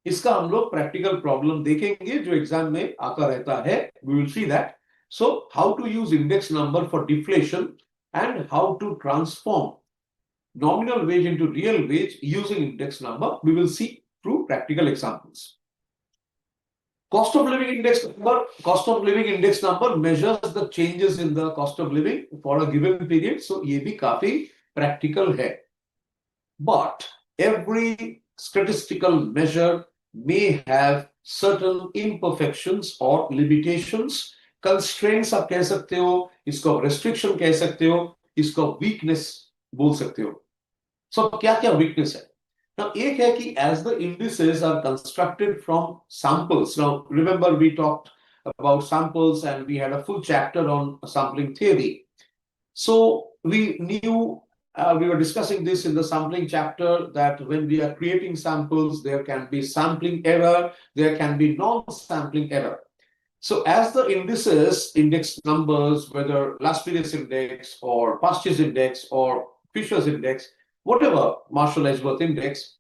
इसका हम लोग practical problem देखेंगे जो एग्जाम में आता रहता है. We will see that. So how to use index number for deflation and how to transform nominal wage into real wage using index number. We will see through practical examples. Cost of living index number measures the changes in the cost of living for a given period. So ये भी काफी practical है. But every statistical measure may have certain imperfections or limitations. Constraints आप कह सकते हो, इसको restriction कह सकते हो, इसको weakness बोल सकते हो. So क्या क्या weakness है? Now, एक है कि as the indices are constructed from samples. Now, remember we talked about samples and we had a full chapter on sampling theory. So we knew, we were discussing this in the sampling chapter, that when we are creating samples, there can be sampling error, there can be non-sampling error. So as the indices, index numbers, whether last period index or past year's index or Fisher's index, whatever Marshall-Edgeworth index,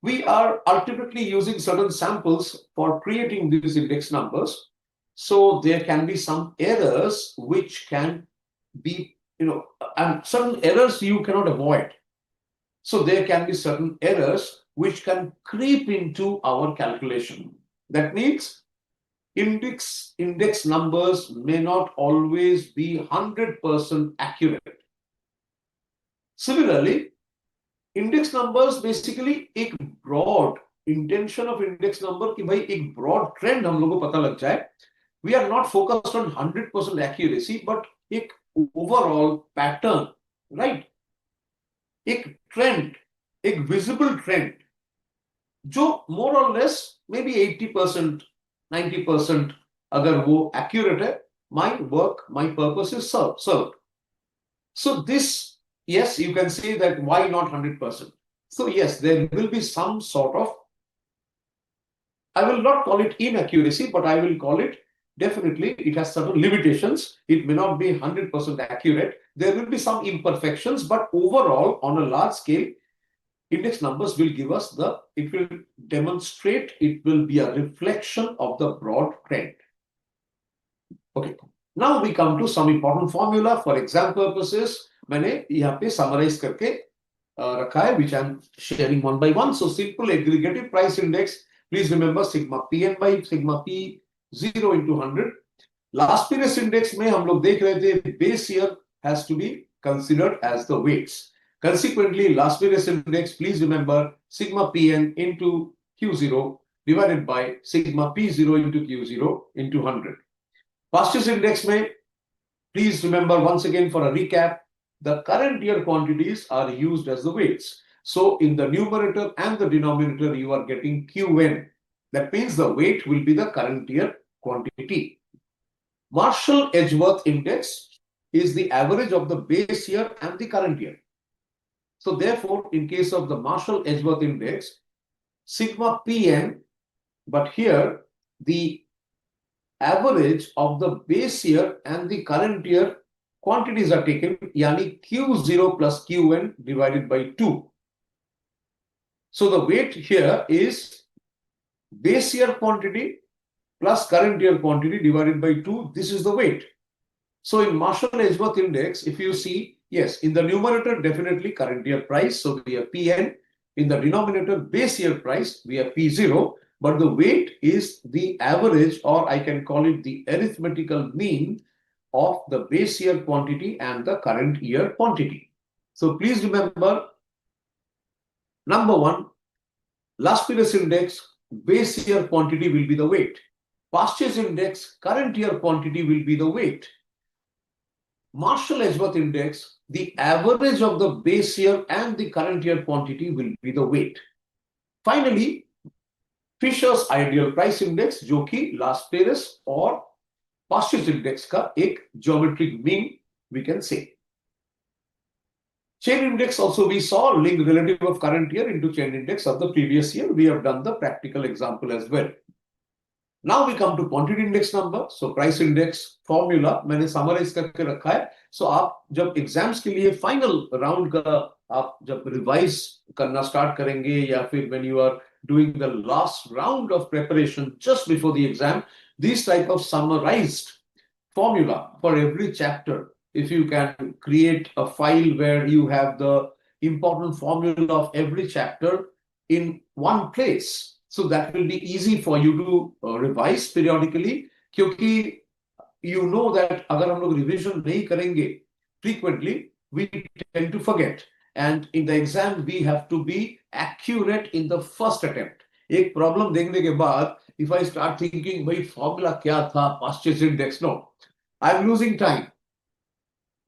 we are ultimately using certain samples for creating these index numbers. So there can be some errors which can be, and certain errors you cannot avoid. So there can be certain errors which can creep into our calculation. That means index numbers may not always be 100% accurate. Similarly, index numbers basically एक broad intention of index number कि भाई एक broad trend हम लोगों को पता लग जाए. We are not focused on 100% accuracy, but एक ओवरऑल पैटर्न, राइट, एक ट्रेंड, एक विजिबल ट्रेंड जो मोर और लेस मे बी 80%, 90% अगर वो एक्यूरेट है, my work, my purpose is serve. So this, yes, you can say that why not 100%? So yes, there will be some sort of, I will not call it inaccuracy, but I will call it, definitely it has certain limitations. It may not be 100% accurate. There will be some imperfections, but overall, on a large scale, index numbers will give us it will demonstrate, it will be a reflection of the broad trend. Okay, now we come to some important formula for exam purposes. मैंने यहाँ पे summarise करके रखा है, which I'm sharing one by one. So simple aggregative price index, please remember sigma pn by sigma p 0 into 100. Last period index में हम लोग देख रहे थे base year has to be considered as the weights. Consequently, last period index, please remember sigma pn into q0 divided by sigma p0 into q0 into 100. Past year's index में, please remember once again for a recap, the current year quantities are used as the weights. So in the numerator and the denominator, you are getting QN. That means the weight will be the current year quantity. Marshall-Edgeworth index is the average of the base year and the current year. So therefore, in case of the Marshall-Edgeworth index, sigma Pn, but here the average of the base year and the current year quantities are taken, yani Q0 plus Qn divided by 2. So the weight here is base year quantity plus current year quantity divided by 2. This is the weight. So in Marshall-Edgeworth index, if you see, yes, in the numerator, definitely current year price. So we have Pn. In the denominator, base year price, we have P0. But the weight is the average, or I can call it the arithmetical mean of the base year quantity and the current year quantity. So please remember, number one, last period index, base year quantity will be the weight. Past year's index, current year quantity will be the weight. Marshall-Edgeworth index, the average of the base year and the current year quantity will be the weight. Finally, Fisher's ideal price index, जो कि last period और past year's index का एक geometric mean, we can say. Chain index also we saw, link relative of current year into chain index of the previous year. We have done the practical example as well. Now we come to quantity index number. So price index formula मैंने summarize करके रखा है. So आप जब exams के लिए final round का आप जब revise करना start करेंगे, या फिर when you are doing the last round of preparation just before the exam, these type of summarized formula for every chapter, if you can create a file where you have the important formula of every chapter in one place, so that will be easy for you to revise periodically. क्योंकि you know that अगर हम लोग revision नहीं करेंगे frequently, we tend to forget. And in the exam, we have to be accurate in the first attempt. एक problem देखने के बाद, if I start thinking, भाई formula क्या था, purchase index, no, I'm losing time.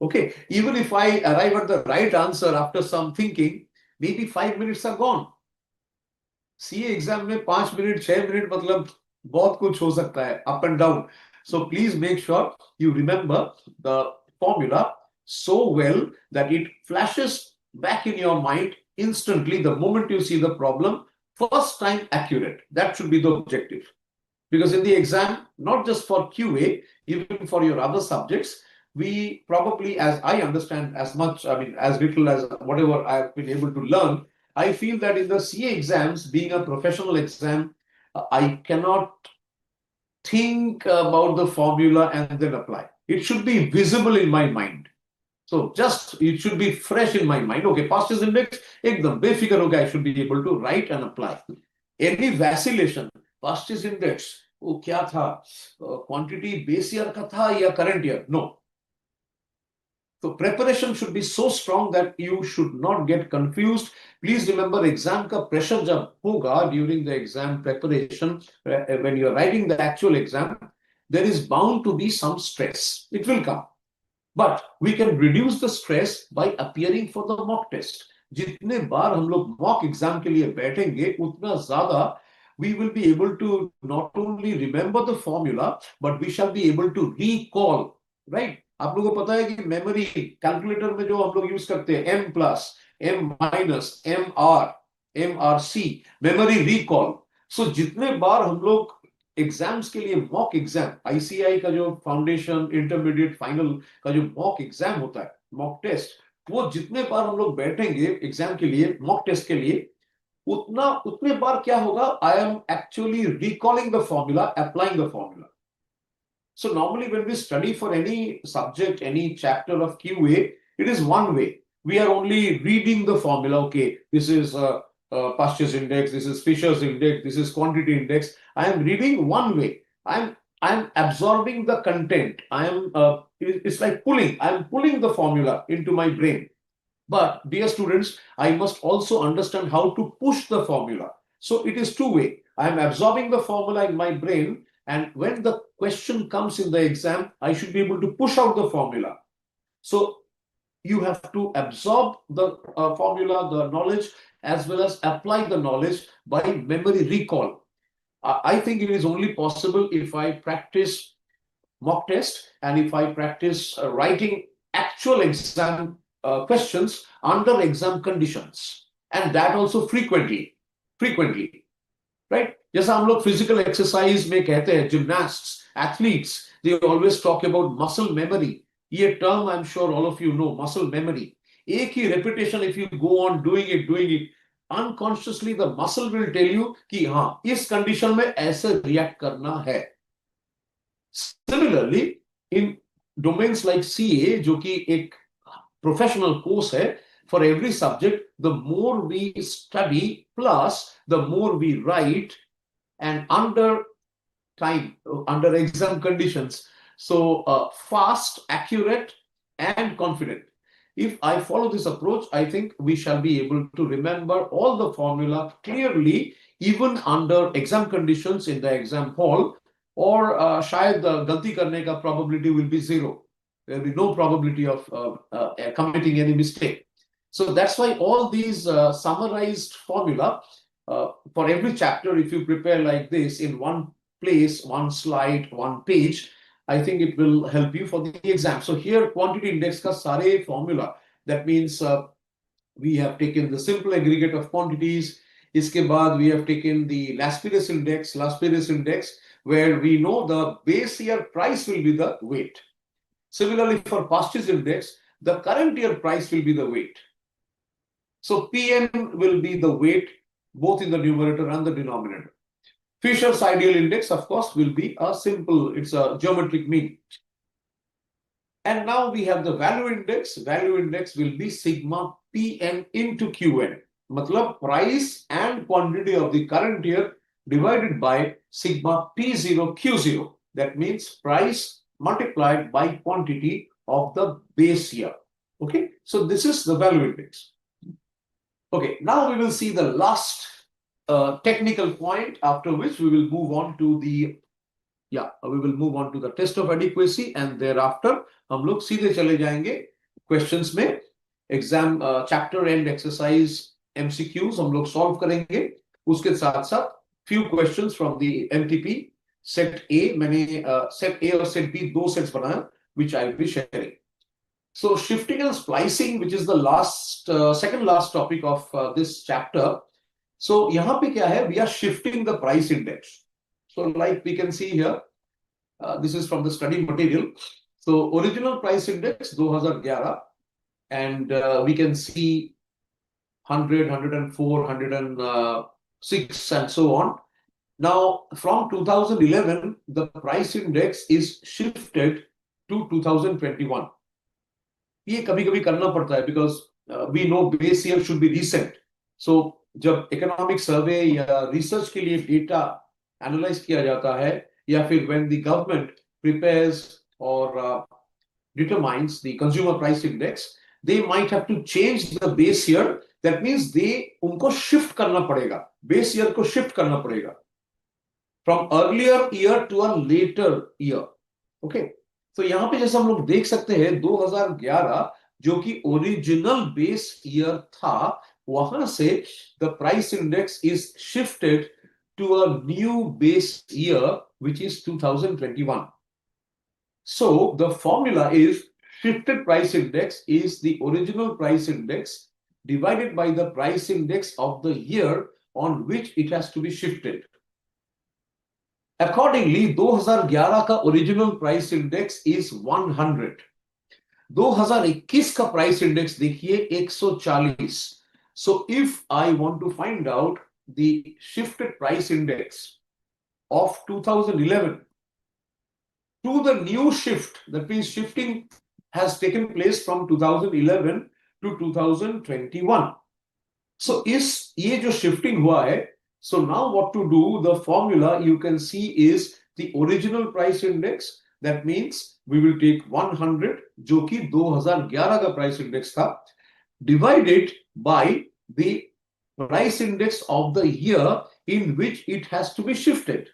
Okay, even if I arrive at the right answer after some thinking, maybe 5 minutes are gone. CA exam में 5 minute 6 minute मतलब बहुत कुछ हो सकता है, up and down. So please make sure you remember the formula so well that it flashes back in your mind instantly the moment you see the problem. First time accurate. That should be the objective. Because in the exam, not just for QA, even for your other subjects, we probably, as I understand as much, I mean, as little as whatever I've been able to learn, I feel that in the CA exams, being a professional exam, I cannot think about the formula and then apply. It should be visible in my mind. So just, it should be fresh in my mind. Okay, past is index, ekdam befigure ho gaya, I should be able to write and apply. Any vacillation, past is index, वो क्या था, quantity base year का था या current year? No. So preparation should be so strong that you should not get confused. Please remember, exam का pressure जब होगा during the exam preparation, when you are writing the actual exam, there is bound to be some stress. It will come. But we can reduce the stress by appearing for the mock test. जितने बार हम लोग mock exam के लिए बैठेंगे, उतना ज़्यादा we will be able to not only remember the formula, but we shall be able to recall, right? आप लोगों को पता है कि मेमोरी कैलकुलेटर में जो हम लोग यूज करते हैं M plus M minus MRC memory recall. So जितने बार हम लोग एग्जाम्स के लिए मॉक एग्जाम, ICAI का जो फाउंडेशन इंटरमीडिएट फाइनल का जो मॉक एग्जाम होता है, मॉक टेस्ट, वो जितने बार हम लोग बैठेंगे एग्जाम के लिए, मॉक टेस्ट के लिए, उतने बार क्या होगा, I am actually recalling the formula, applying the formula. So normally when we study for any subject, any chapter of QA, it is one way. We are only reading the formula. Okay, this is Purchase index, this is Fisher's index, this is quantity index. I am reading one way. I'm absorbing the content. It's like pulling. I'm pulling the formula into my brain. But dear students, I must also understand how to push the formula. So it is two way. I am absorbing the formula in my brain, and when the question comes in the exam, I should be able to push out the formula. So you have to absorb the formula, the knowledge, as well as apply the knowledge by memory recall. I think it is only possible if I practice mock test and if I practice writing actual exam questions under exam conditions, and that also frequently, right? जैसा हम लोग physical exercise में कहते हैं, gymnasts, athletes, they always talk about muscle memory. ये term I'm sure all of you know, muscle memory. एक ही repetition, if you go on doing it, unconsciously the muscle will tell you कि हाँ, इस condition में ऐसे react करना है. Similarly, in domains like CA, जो कि एक professional course hai, for every subject, the more we study plus the more we write, and under time, under exam conditions, so fast, accurate and confident. If I follow this approach, I think we shall be able to remember all the formula clearly, even under exam conditions in the exam hall, or शायद गलती करने का probability will be zero. There will be no probability of committing any mistake. So that's why all these summarized formula for every chapter, if you prepare like this in one place, one slide, one page, I think it will help you for the exam. So here, quantity index ka sare formula. That means we have taken the simple aggregate of quantities. Iske baad we have taken the last period index, where we know the base year price will be the weight. Similarly, for purchase index, the current year price will be the weight. So PM will be the weight, both in the numerator and the denominator. Fisher's ideal index, of course, will be a simple, it's a geometric mean. And now we have the value index. Value index will be sigma Pn into Qn. Matlab price and quantity of the current year divided by sigma P0 Q0. That means price multiplied by quantity of the base year. Okay, so this is the value index. Okay, now we will see the last technical point, after which we will move on to the test of adequacy, and thereafter हम लोग सीधे चले जाएंगे questions में. Exam chapter and exercise MCQs हम लोग solve करेंगे. उसके साथ साथ few questions from the MTP set ए. मैंने सेट ए और सेट बी दो सेट्स बनाया which I will be sharing. So shifting and splicing, which is the last second last topic of this chapter. So यहाँ पे क्या है? We are shifting the price index. So like we can see here, this is from the study material. So original price index 2011, and we can see 100, 104, 106 and so on. Now from 2011, the price index is shifted to 2021. ये कभी कभी करना पड़ता है because we know base year should be recent. So जब economic survey या research के लिए data analyze किया जाता है, या फिर when the government prepares or determines the consumer price index, they might have to change the base year. That means उनको shift करना पड़ेगा, base year को shift करना पड़ेगा from earlier year to a later year. Okay, तो यहाँ पे जैसे हम लोग देख सकते हैं 2011 जो कि ओरिजिनल बेस ईयर था, वहां से the price index is shifted to a new base year which is 2021. So the formula is shifted price index is the original price index divided by the price index of the year on which it has to be shifted. Accordingly, 2011 का original price index is 100. 2021 का price index देखिए 140. So if I want to find out the shifted price index of 2011 to the new shift, that means shifting has taken place from 2011 to 2021. So ये जो shifting हुआ है, so now what to do? The formula you can see is the original price index. That means we will take 100, जो कि 2011 का price index था, divided by the price index of the year in which it has to be shifted.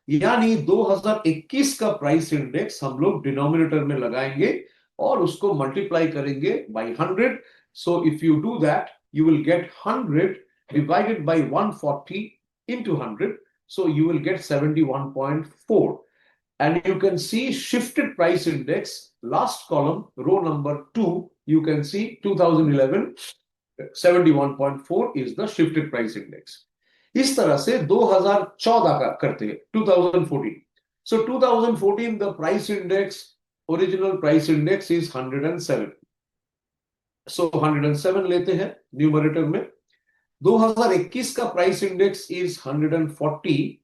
यानी 2021 का price index हम लोग denominator में लगाएंगे और उसको multiply करेंगे by 100. So if you do that, you will get 100 divided by 140 into 100. So you will get 71.4. And you can see shifted price index, last column, row number 2, you can see 2011, 71.4 is the shifted price index. इस तरह से 2014 का करते हैं, 2014. So 2014, the price index, original price index is 107. So 107 लेते हैं numerator में. 2021 का price index is 140,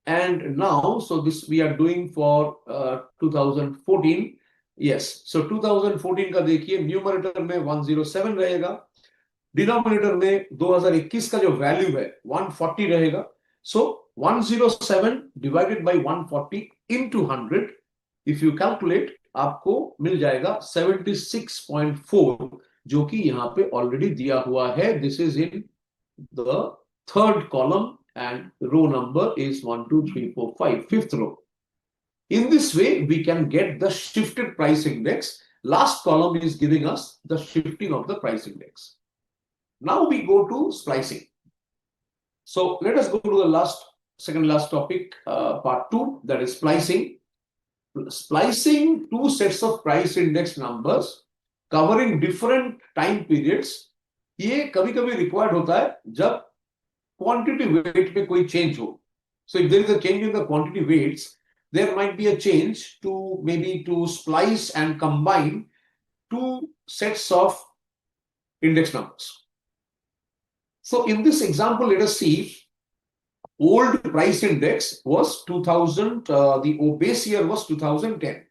and now so this we are doing for 2014. Yes, so 2014 का देखिए numerator में 107 रहेगा, denominator में 2021 का जो value है 140 रहेगा. So 107 divided by 140 into 100, if you calculate, आपको मिल जाएगा 76.4, जो कि यहाँ पे ऑलरेडी दिया हुआ है. This is in the third column and row number is 1 2 3 4 5, fifth row. In this way we can get the shifted price index. Last column is giving us the shifting of the price index. Now we go to splicing. So let us go to the second last topic, part 2, that is splicing. Splicing two sets of price index numbers covering different time periods, ये कभी कभी required होता है जब quantity weight में कोई change हो. So if there is a change in the quantity weights, there might be a change to maybe to splice and combine two sets of index numbers. So in this example, let us see, old price index was 2000, the base year was 2010.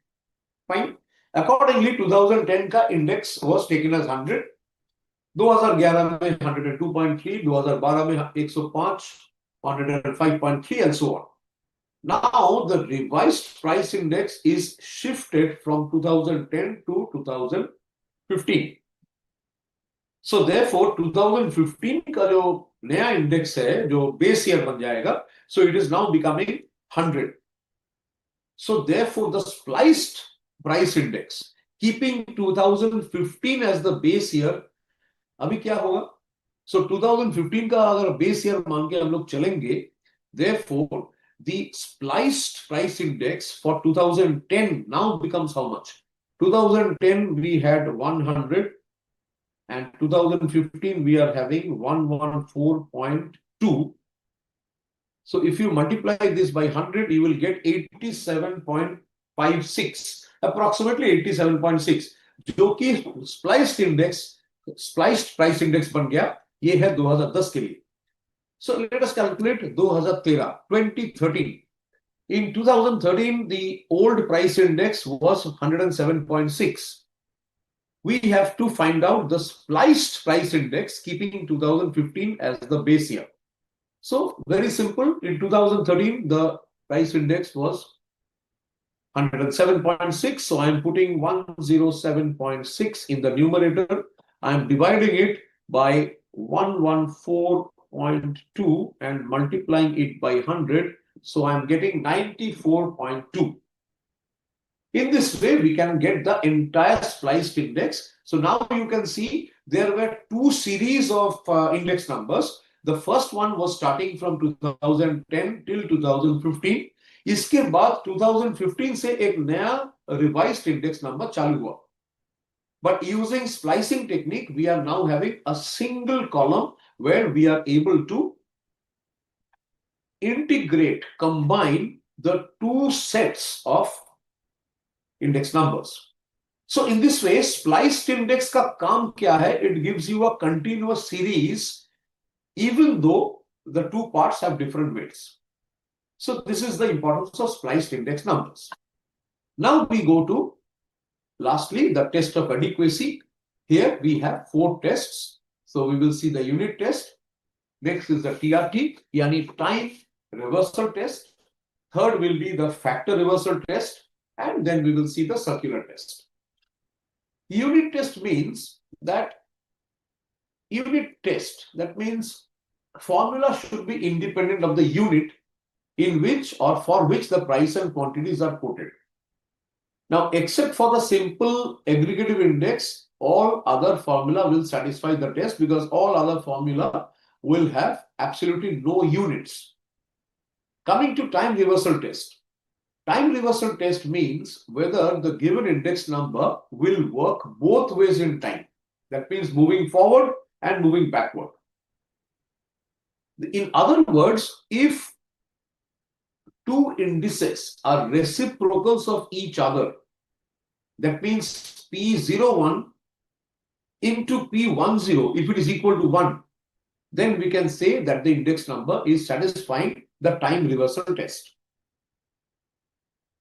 Fine. Accordingly, 2010 का index was taken as 100. 2011 में 102.3, 2012 में 105, 105.3 and so on. Now the revised price index is shifted from 2010 to 2015. So therefore 2015 का जो नया index है, जो base year बन जाएगा, so it is now becoming 100. So therefore the spliced price index, keeping 2015 as the base year, अभी क्या होगा? So 2015 का अगर बेस ईयर मान के हम लोग चलेंगे, therefore the spliced price index for 2010 now becomes how much? 2010 we had 100 and 2015 we are having 114.2. So if you multiply this by 100, you will get 87.56, approximately 87.6, जो कि spliced price index बन गया, ये है 2010 के लिए. So let us calculate 2013. In 2013, the old price index was 107.6. We have to find out the spliced price index, keeping 2015 as the base year. So very simple. In 2013, the price index was 107.6. So I am putting 107.6 in the numerator. I am dividing it by 114.2 and multiplying it by 100. So I am getting 94.2. In this way, we can get the entire spliced index. So now you can see there were two series of index numbers. The first one was starting from 2010 till 2015. इसके बाद 2015 से एक नया revised index number चालू हुआ. But using splicing technique, we are now having a single column where we are able to integrate, combine the two sets of index numbers. So in this way, spliced index का काम क्या है? It gives you a continuous series, even though the two parts have different weights. So this is the importance of spliced index numbers. Now we go to, lastly, the test of adequacy. Here we have 4 tests. So we will see the unit test. Next is the TRT, yani time reversal test. Third will be the factor reversal test. And then we will see the circular test. Unit test means that that means formula should be independent of the unit in which or for which the price and quantities are quoted. Now, except for the simple aggregative index, all other formula will satisfy the test because all other formula will have absolutely no units. Coming to time reversal test. Time reversal test means whether the given index number will work both ways in time. That means moving forward and moving backward. In other words, if two indices are reciprocals of each other, that means P01 into P10, if it is equal to 1, then we can say that the index number is satisfying the time reversal test.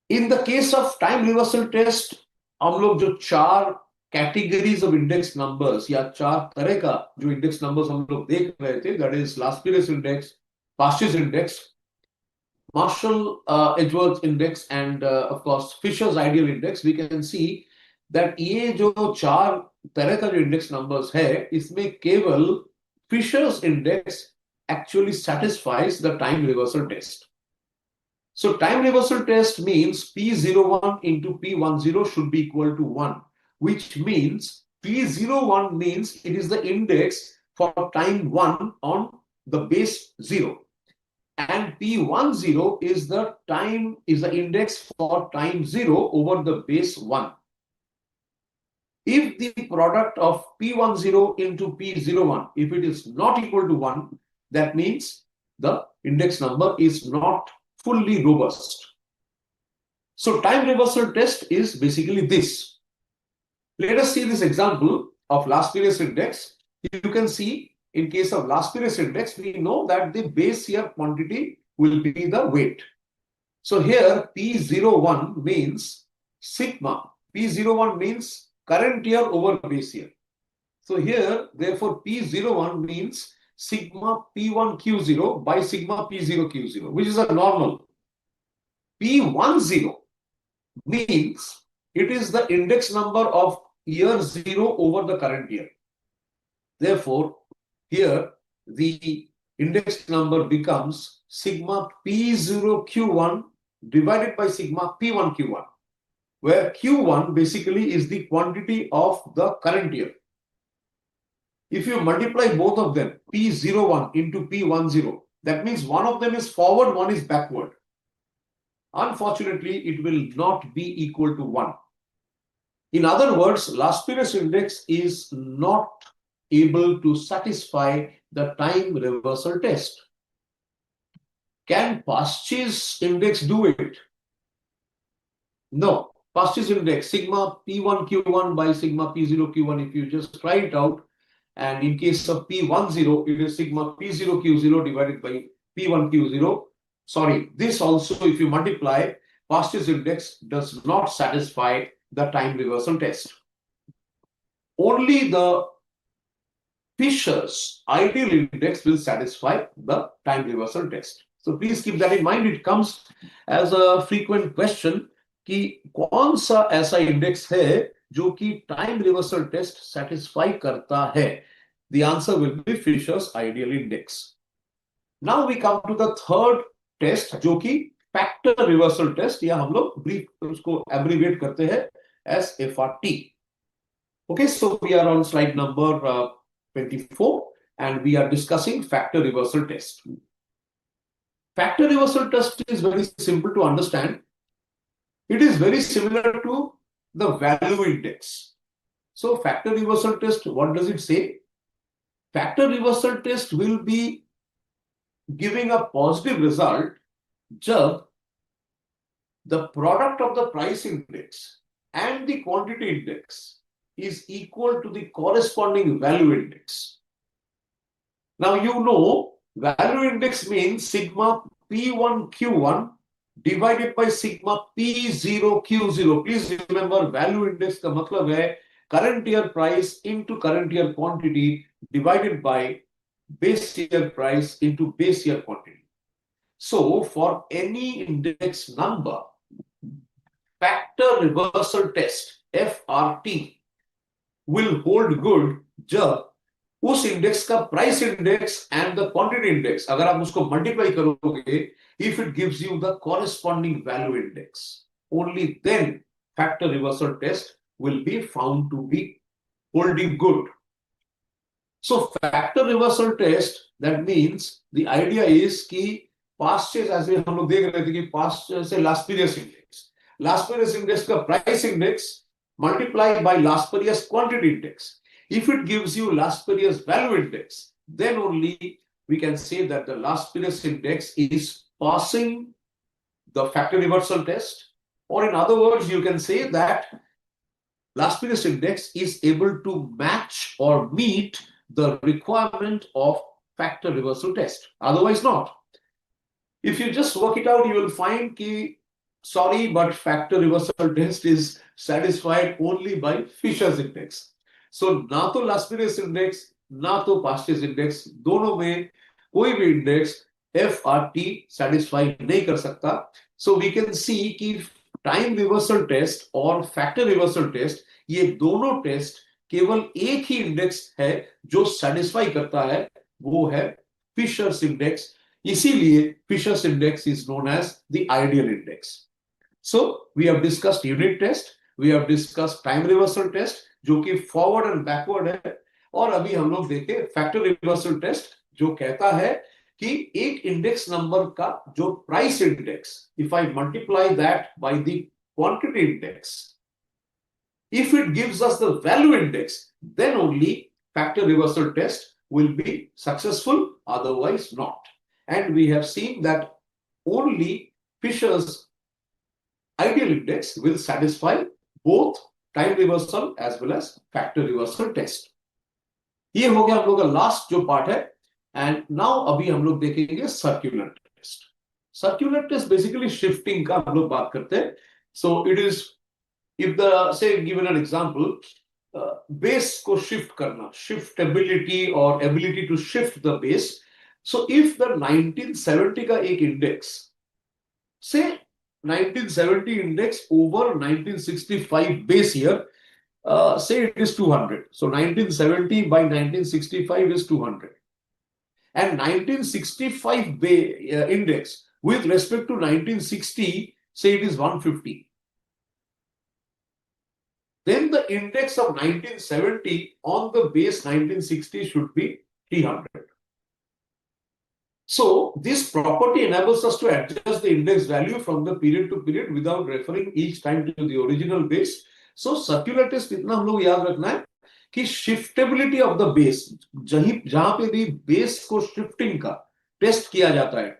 In the case of time reversal test, हम लोग जो 4 categories of index numbers या 4 तरह का जो index numbers हम लोग देख रहे थे, that is last previous index, past year's index, Marshall-Edgeworth index, and of course Fisher's ideal index, we can see that ये जो 4 तरह का जो index numbers है, इसमें केवल Fisher's index actually satisfies the time reversal test. So time reversal test means P01 into P10 should be equal to 1, which means P01 means it is the index for time 1 on the base 0. And P10 is the index for time 0 over the base 1. If the product of P10 into P01, if it is not equal to 1, that means the index number is not fully robust. So time reversal test is basically this. Let us see this example of last previous index. You can see in case of last period index, we know that the base year quantity will be the weight. So here P01 means sigma. P01 means current year over base year. So here, therefore, P01 means sigma P1Q0 by sigma P0Q0, which is a normal. P10 means it is the index number of year 0 over the current year. Therefore, here the index number becomes sigma P0Q1 divided by sigma P1Q1, where Q1 basically is the quantity of the current year. If you multiply both of them, P01 into P10, that means one of them is forward, one is backward. Unfortunately, it will not be equal to 1. In other words, last period index is not able to satisfy the time reversal test. Can past year's index do it? No. Past year's index, sigma P1Q1 by sigma P0Q1, if you just try it out, and in case of P10, it is sigma P0Q0 divided by P1Q0. Sorry, this also, if you multiply, past year's index does not satisfy the time reversal test. Only the Fisher's ideal index will satisfy the time reversal test. So please keep that in mind. It comes as a frequent question कि कौन सा ऐसा index है जो कि time reversal test satisfy करता है. The answer will be Fisher's ideal index. Now we come to the third test, जो कि factor reversal test, या हम लोग brief उसको abbreviate करते हैं as FRT. Okay, so we are on slide number 24 and we are discussing factor reversal test. Factor reversal test is very simple to understand. It is very similar to the value index. So factor reversal test, what does it say? Factor reversal test will be giving a positive result जब the product of the price index and the quantity index is equal to the corresponding value index. Now you know value index means sigma P1Q1 divided by sigma P0Q0. Please remember value index का मतलब है current year price into current year quantity divided by base year price into base year quantity. So for any index number, factor reversal test FRT will hold good जब उस index का price index and the quantity index अगर आप उसको multiply करोगे, if it gives you the corresponding value index, only then factor reversal test will be found to be holding good. So factor reversal test, that means the idea is कि past years ऐसे हम लोग देख रहे थे कि past year से last period index का price index multiplied by last period's quantity index. If it gives you last period's value index, then only we can say that the last period's index is passing the factor reversal test, or in other words, you can say that last period's index is able to match or meet the requirement of factor reversal test. Otherwise not. If you just work it out, you will find कि sorry, but factor reversal test is satisfied only by Fisher's index. So ना तो last period's index, ना तो past year's index, दोनों में कोई भी index FRT satisfy नहीं कर सकता. So we can see कि time reversal test और factor reversal test, ये दोनों टेस्ट केवल एक ही इंडेक्स है जो satisfy करता है, वो है Fisher's index. इसीलिए Fisher's index is known as the ideal index. So we have discussed unit test, we have discussed time reversal test जो कि फॉरवर्ड एंड बैकवर्ड है, और अभी हम लोग देखे फैक्टर रिवर्सल टेस्ट जो कहता है कि एक इंडेक्स नंबर का जो price index, if I multiply that by the quantity index, if it gives us the value index, then only factor reversal test will be successful, otherwise not. And we have seen that only Fisher's ideal index will satisfy both time reversal as well as factor reversal test. ये हो गया हम लोग का last जो part है. And now अभी हम लोग देखेंगे circular test. Circular test basically shifting का हम लोग बात करते हैं. So it is, if the say given an example, base को shift करना, shiftability or ability to shift the base. So if the 1970 का एक index, say 1970 index over 1965 base year, say it is 200. So 1970 by 1965 is 200. And 1965 index with respect to 1960, say it is 150. Then the index of 1970 on the base 1960 should be 300. So this property enables us to adjust the index value from the period to period without referring each time to the original base. So circular test इतना हम लोग याद रखना है कि shiftability of the base, जहां पे भी base को shifting का टेस्ट किया जाता है,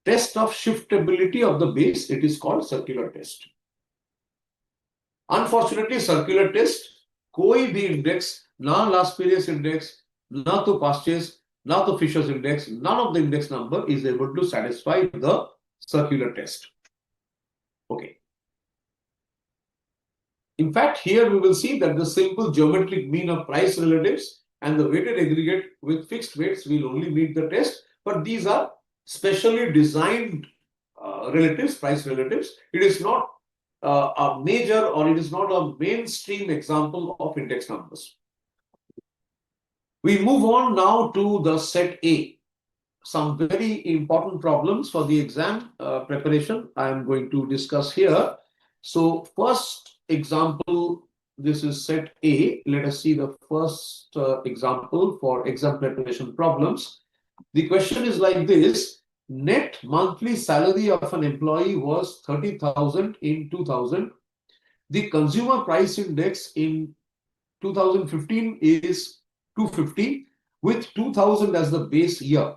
test of shiftability of the base, it is called circular test. Unfortunately, circular test कोई भी इंडेक्स, ना लास्ट पीरियड इंडेक्स, ना तो पास्चेस, ना तो Fisher's index, none of the index number is able to satisfy the circular test. Okay. In fact, here we will see that the simple geometric mean of price relatives and the weighted aggregate with fixed weights will only meet the test, but these are specially designed relatives, price relatives. It is not a major, or it is not a mainstream example of index numbers. We move on now to the set A. Some very important problems for the exam preparation I am going to discuss here. So first example, this is set A. Let us see the first example for exam preparation problems. The question is like this. Net monthly salary of an employee was 30,000 in 2000. The consumer price index in 2015 is 250 with 2000 as the base year.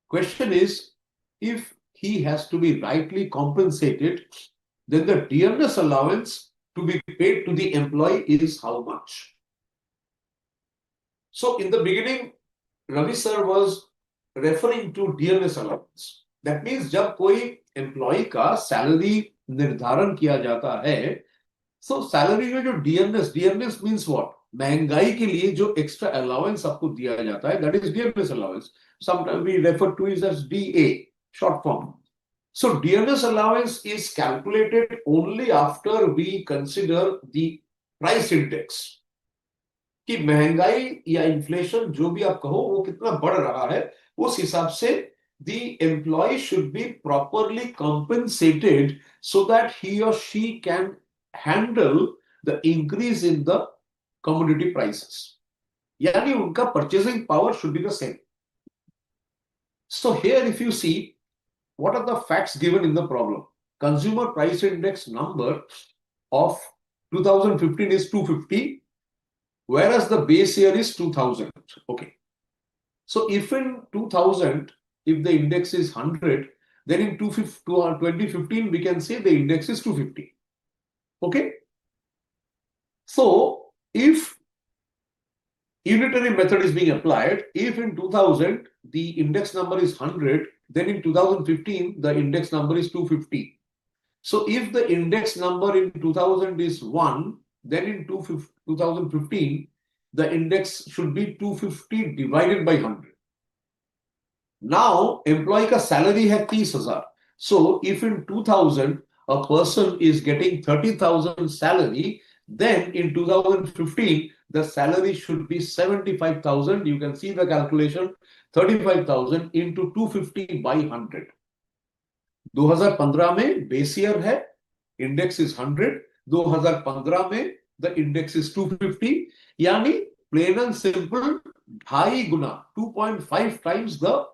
Question is, if he has to be rightly compensated, then the dearness allowance to be paid to the employee is how much? So in the beginning, Ravi sir was referring to dearness allowance. That means जब कोई employee का salary निर्धारण किया जाता है, so salary में जो dearness means what? महंगाई के लिए जो extra allowance आपको दिया जाता है, that is dearness allowance. Sometimes we refer to it as DA, short form. So dearness allowance is calculated only after we consider the price index. कि महंगाई या इन्फ्लेशन जो भी आप कहो वो कितना बढ़ रहा है, उस हिसाब से the employee should be properly compensated so that he or she can handle the increase in the commodity prices. यानी उनका purchasing power should be the same. So here if you see, what are the facts given in the problem? Consumer price index number of 2015 is 250, whereas the base year is 2000. Okay. So if in 2000, if the index is 100, then in 2015, we can say the index is 250. Okay. So if unitary method is being applied, if in 2000, the index number is 100, then in 2015, the index number is 250. So if the index number in 2000 is 1, then in 2015, the index should be 250 divided by 100. Now, employee ka salary hai 30,000. So if in 2000, a person is getting 30,000 salary, then in 2015, the salary should be 75,000. You can see the calculation, 35,000 into 250 by 100. 2015 में base year है, index is 100. 2015 में the index is 250, यानी प्लेन एंड सिंपल 2.5 गुना 2.5 times the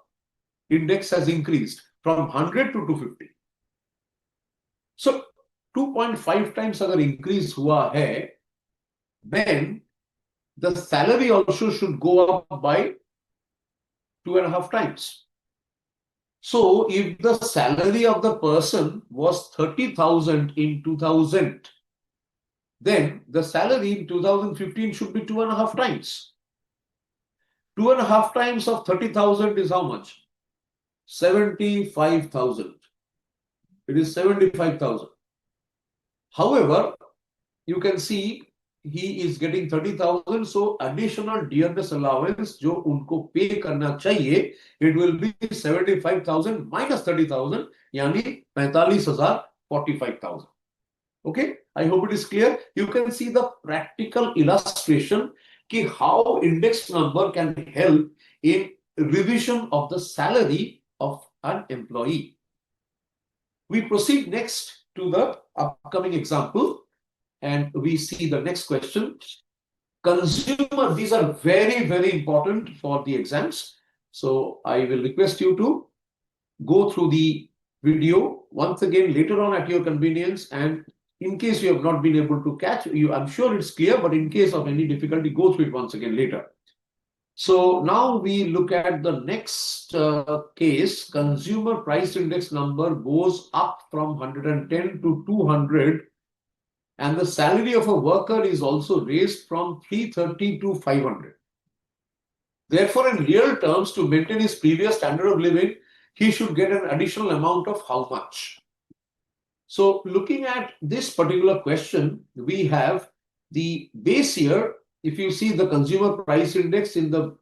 index has increased from 100 to 250. So 2.5 times अगर increase हुआ है, then the salary also should go up by 2.5 times. So if the salary of the person was 30,000 in 2000, then the salary in 2015 should be 2.5 times. 2.5 times of 30,000 is how much? 75,000. It is 75,000. However, you can see he is getting 30,000, so additional dearness allowance जो उनको pay करना चाहिए, it will be 75,000 minus 30,000, यानी 45,000, 45,000. Okay, I hope it is clear. You can see the practical illustration कि how index number can help in revision of the salary of an employee. We proceed next to the upcoming example. And we see the next question. Consumer, these are very, very important for the exams. So I will request you to go through the video once again later on at your convenience. And in case you have not been able to catch, I'm sure it's clear, but in case of any difficulty, go through it once again later. So now we look at the next case. Consumer price index number goes up from 110 to 200. And the salary of a worker is also raised from 330 to 500. Therefore, in real terms, to maintain his previous standard of living, he should get an additional amount of how much? So, looking at this particular question, we have the base year. If you see the consumer price index in the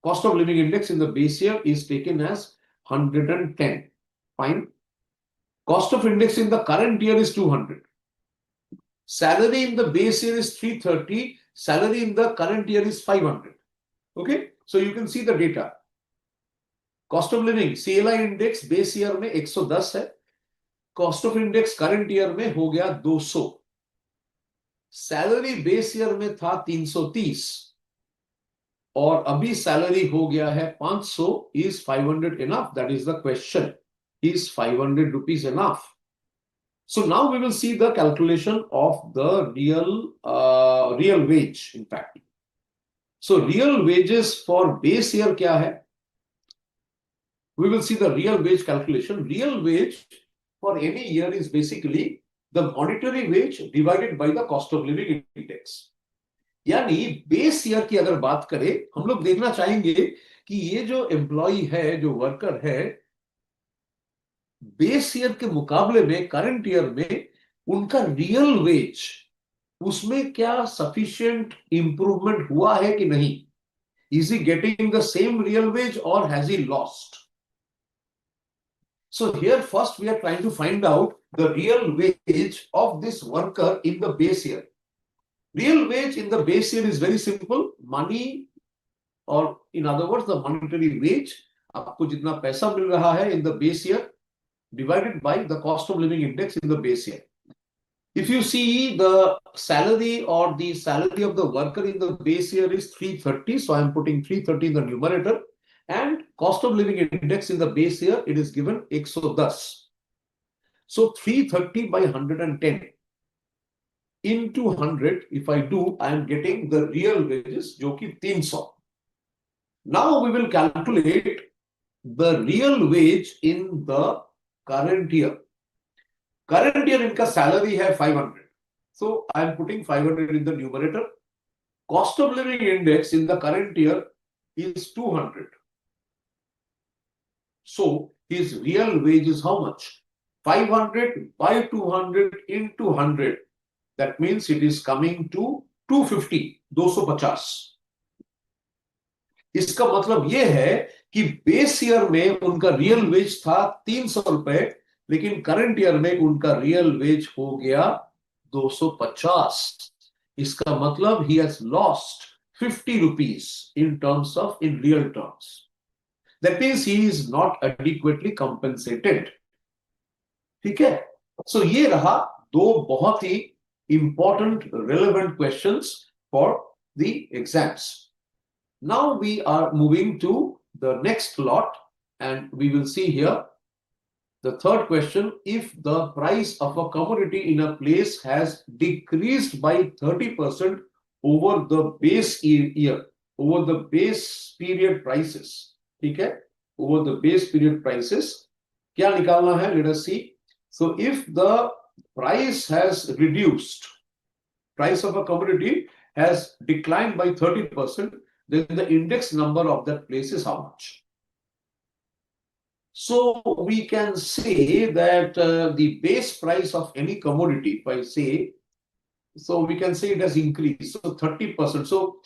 cost of living index in the base year is taken as 110. Fine. Cost of index in the current year is 200. Salary in the base year is 330. Salary in the current year is 500. Okay, so you can see the data. Cost of living, CLI index base year में 110 है. Cost of index current year में हो गया 200. Salary base year में था 330. और अभी salary हो गया है 500. Is 500 enough? That is the question. Is 500 rupees enough? So now we will see the calculation of the real wage, in fact. So real wages for base year क्या है? We will see the real wage calculation. Real wage for any year is basically the monetary wage divided by the cost of living index. यानी base year की अगर बात करें, हम लोग देखना चाहेंगे कि ये जो एम्प्लॉई है, जो वर्कर है, बेस ईयर के मुकाबले में करंट ईयर में उनका रियल वेज, उसमें क्या सफिशिएंट इंप्रूवमेंट हुआ है कि नहीं? Is he getting the same real wage और has he lost? So here first we are trying to find out the real wage of this worker in the base year. Real wage in the base year is very simple. Money, or in other words, the monetary wage, आपको जितना पैसा मिल रहा है in the base year, divided by the cost of living index in the base year. If you see the salary or the salary of the worker in the base year is 330, so I am putting 330 in the numerator, and cost of living index in the base year, it is given 110. So 330 by 110 into 100, if I do, I am getting the real wages, जो कि 300. Now we will calculate the real wage in the current year. Current year इनका salary है 500. So I am putting 500 in the numerator. Cost of living index in the current year is 200. So his real wage is how much? 500 by 200 into 100. That means it is coming to 250, 250. इसका मतलब यह है कि base year में उनका real veg था 300 रुपए, लेकिन करंट ईयर में उनका रियल वेज हो गया 250. इसका मतलब he has lost 50 rupees in terms of in real terms. That means he is not adequately compensated. ठीक है? So ये रहा दो बहुत ही important relevant questions for the exams. Now we are moving to the next lot, and we will see here the third question. If the price of a commodity in a place has decreased by 30% over the base year, over the base period prices, ठीक है? Over the base period prices, क्या निकालना है? Let us see. So if the price has reduced, price of a commodity has declined by 30%, then the index number of that place is how much? So we can say that the base price of any commodity, if I say, so we can say it has increased. So 30%. So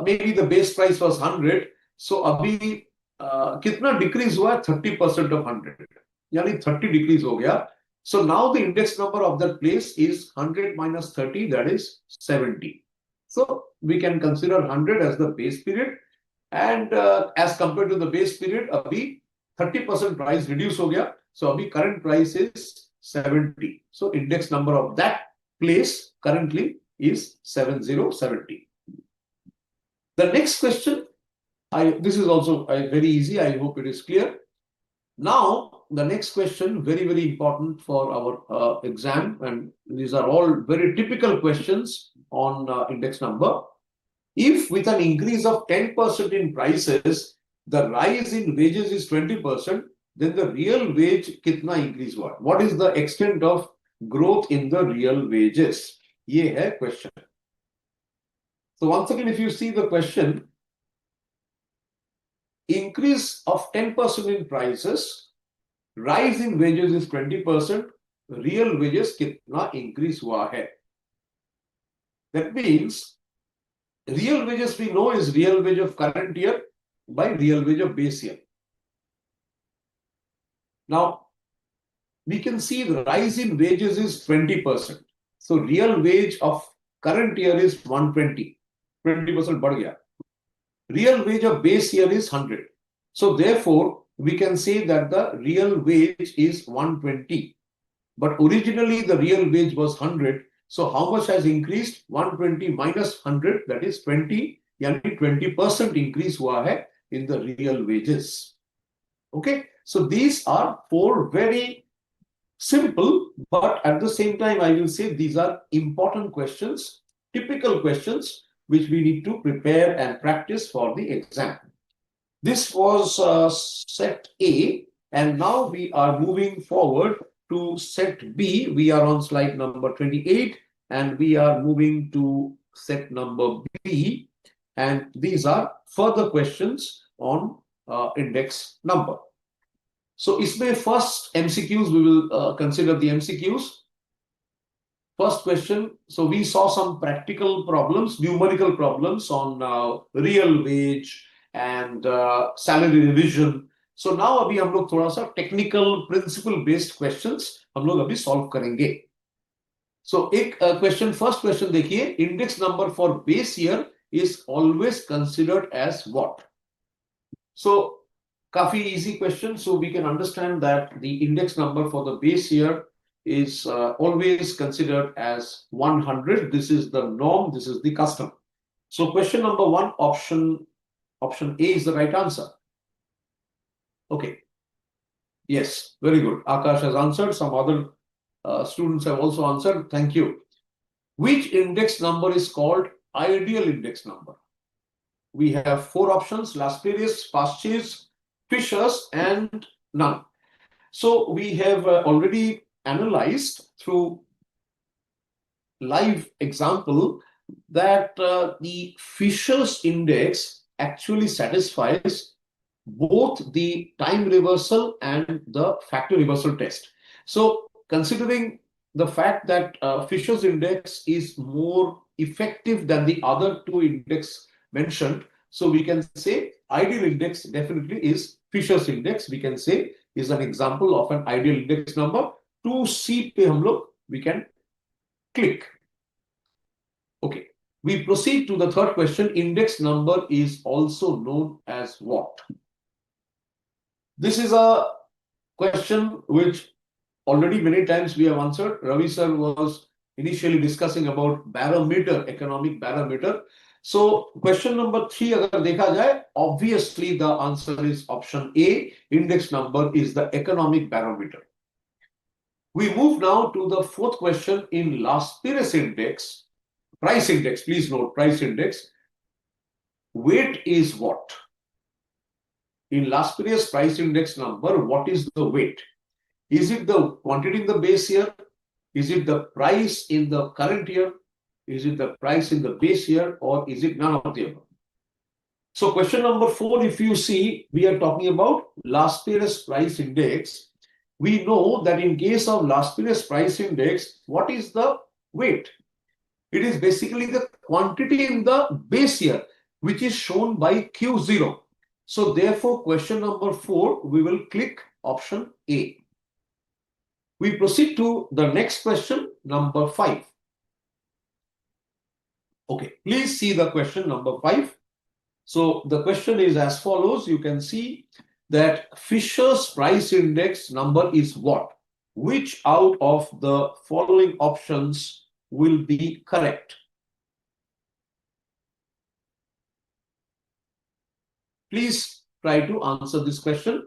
maybe the base price was 100. So अभी कितना decrease हुआ? 30% of 100. यानी 30 decrease हो गया. So now the index number of that place is 100 minus 30, that is 70. So we can consider 100 as the base period, and as compared to the base period, अभी 30% price reduce हो गया. So अभी current price is 70. So index number of that place currently is 7070. The next question, this is also very easy. I hope it is clear. Now, the next question, very, very important for our exam, and these are all very typical questions on index number. If with an increase of 10% in prices, the rise in wages is 20%, then the real wage kitna increase हुआ? What is the extent of growth in the real wages? ये है question. So once again, if you see the question, increase of 10% in prices, rise in wages is 20%, real wages kitna increase हुआ है? That means real wages we know is real wage of current year by real wage of base year. Now, we can see the rise in wages is 20%. So real wage of current year is 120. 20% बढ़ गया. Real wage of base year is 100. So therefore, we can say that the real wage is 120. But originally the real wage was 100. So how much has increased? 120 minus 100, that is 20. यानी 20% increase हुआ है in the real wages. Okay, so these are four very simple, but at the same time, I will say these are important questions, typical questions, which we need to prepare and practice for the exam. This was set A, and now we are moving forward to set B. We are on slide number 28, and we are moving to set number B, and these are further questions on index number. So इसमें first MCQs, we will consider the MCQs. First question, so we saw some practical problems, numerical problems on real wage and salary revision. So now अभी हम लोग थोड़ा सा technical principle based questions हम लोग अभी solve करेंगे. So एक question, first question देखिए, index number for base year is always considered as what? So काफी easy question, so we can understand that the index number for the base year is always considered as 100. This is the norm, this is the custom. So question number one, option A is the right answer. Okay. Yes, very good. Akash has answered. Some other students have also answered. Thank you. Which index number is called ideal index number? We have four options: Lasperius, Pasch's, Fisher's, and none. So we have already analyzed through live example that the Fisher's index actually satisfies both the time reversal and the factor reversal test. So considering the fact that Fisher's index is more effective than the other two index mentioned, so we can say ideal index definitely is Fisher's index. We can say is an example of an ideal index number. 2C पे हम लोग we can click. Okay, we proceed to the third question. Index number is also known as what? This is a question which already many times we have answered. Ravi sir was initially discussing about barometer, economic barometer. So question number 3 अगर देखा जाए, obviously the answer is option A. Index number is the economic barometer. We move now to the fourth question in Lasperius index, price index. Please note price index. Weight is what? In Lasperius price index number, what is the weight? Is it the quantity in the base year? Is it the price in the current year? Is it the price in the base year, or is it none of the above? So question number 4, if you see, we are talking about last period's price index. We know that in case of last period's price index, what is the weight? It is basically the quantity in the base year, which is shown by Q0. So therefore, question number 4, we will click option A. We proceed to the next question, number 5. Okay, please see the question number 5. So the question is as follows. You can see that Fisher's price index number is what? Which out of the following options will be correct? Please try to answer this question.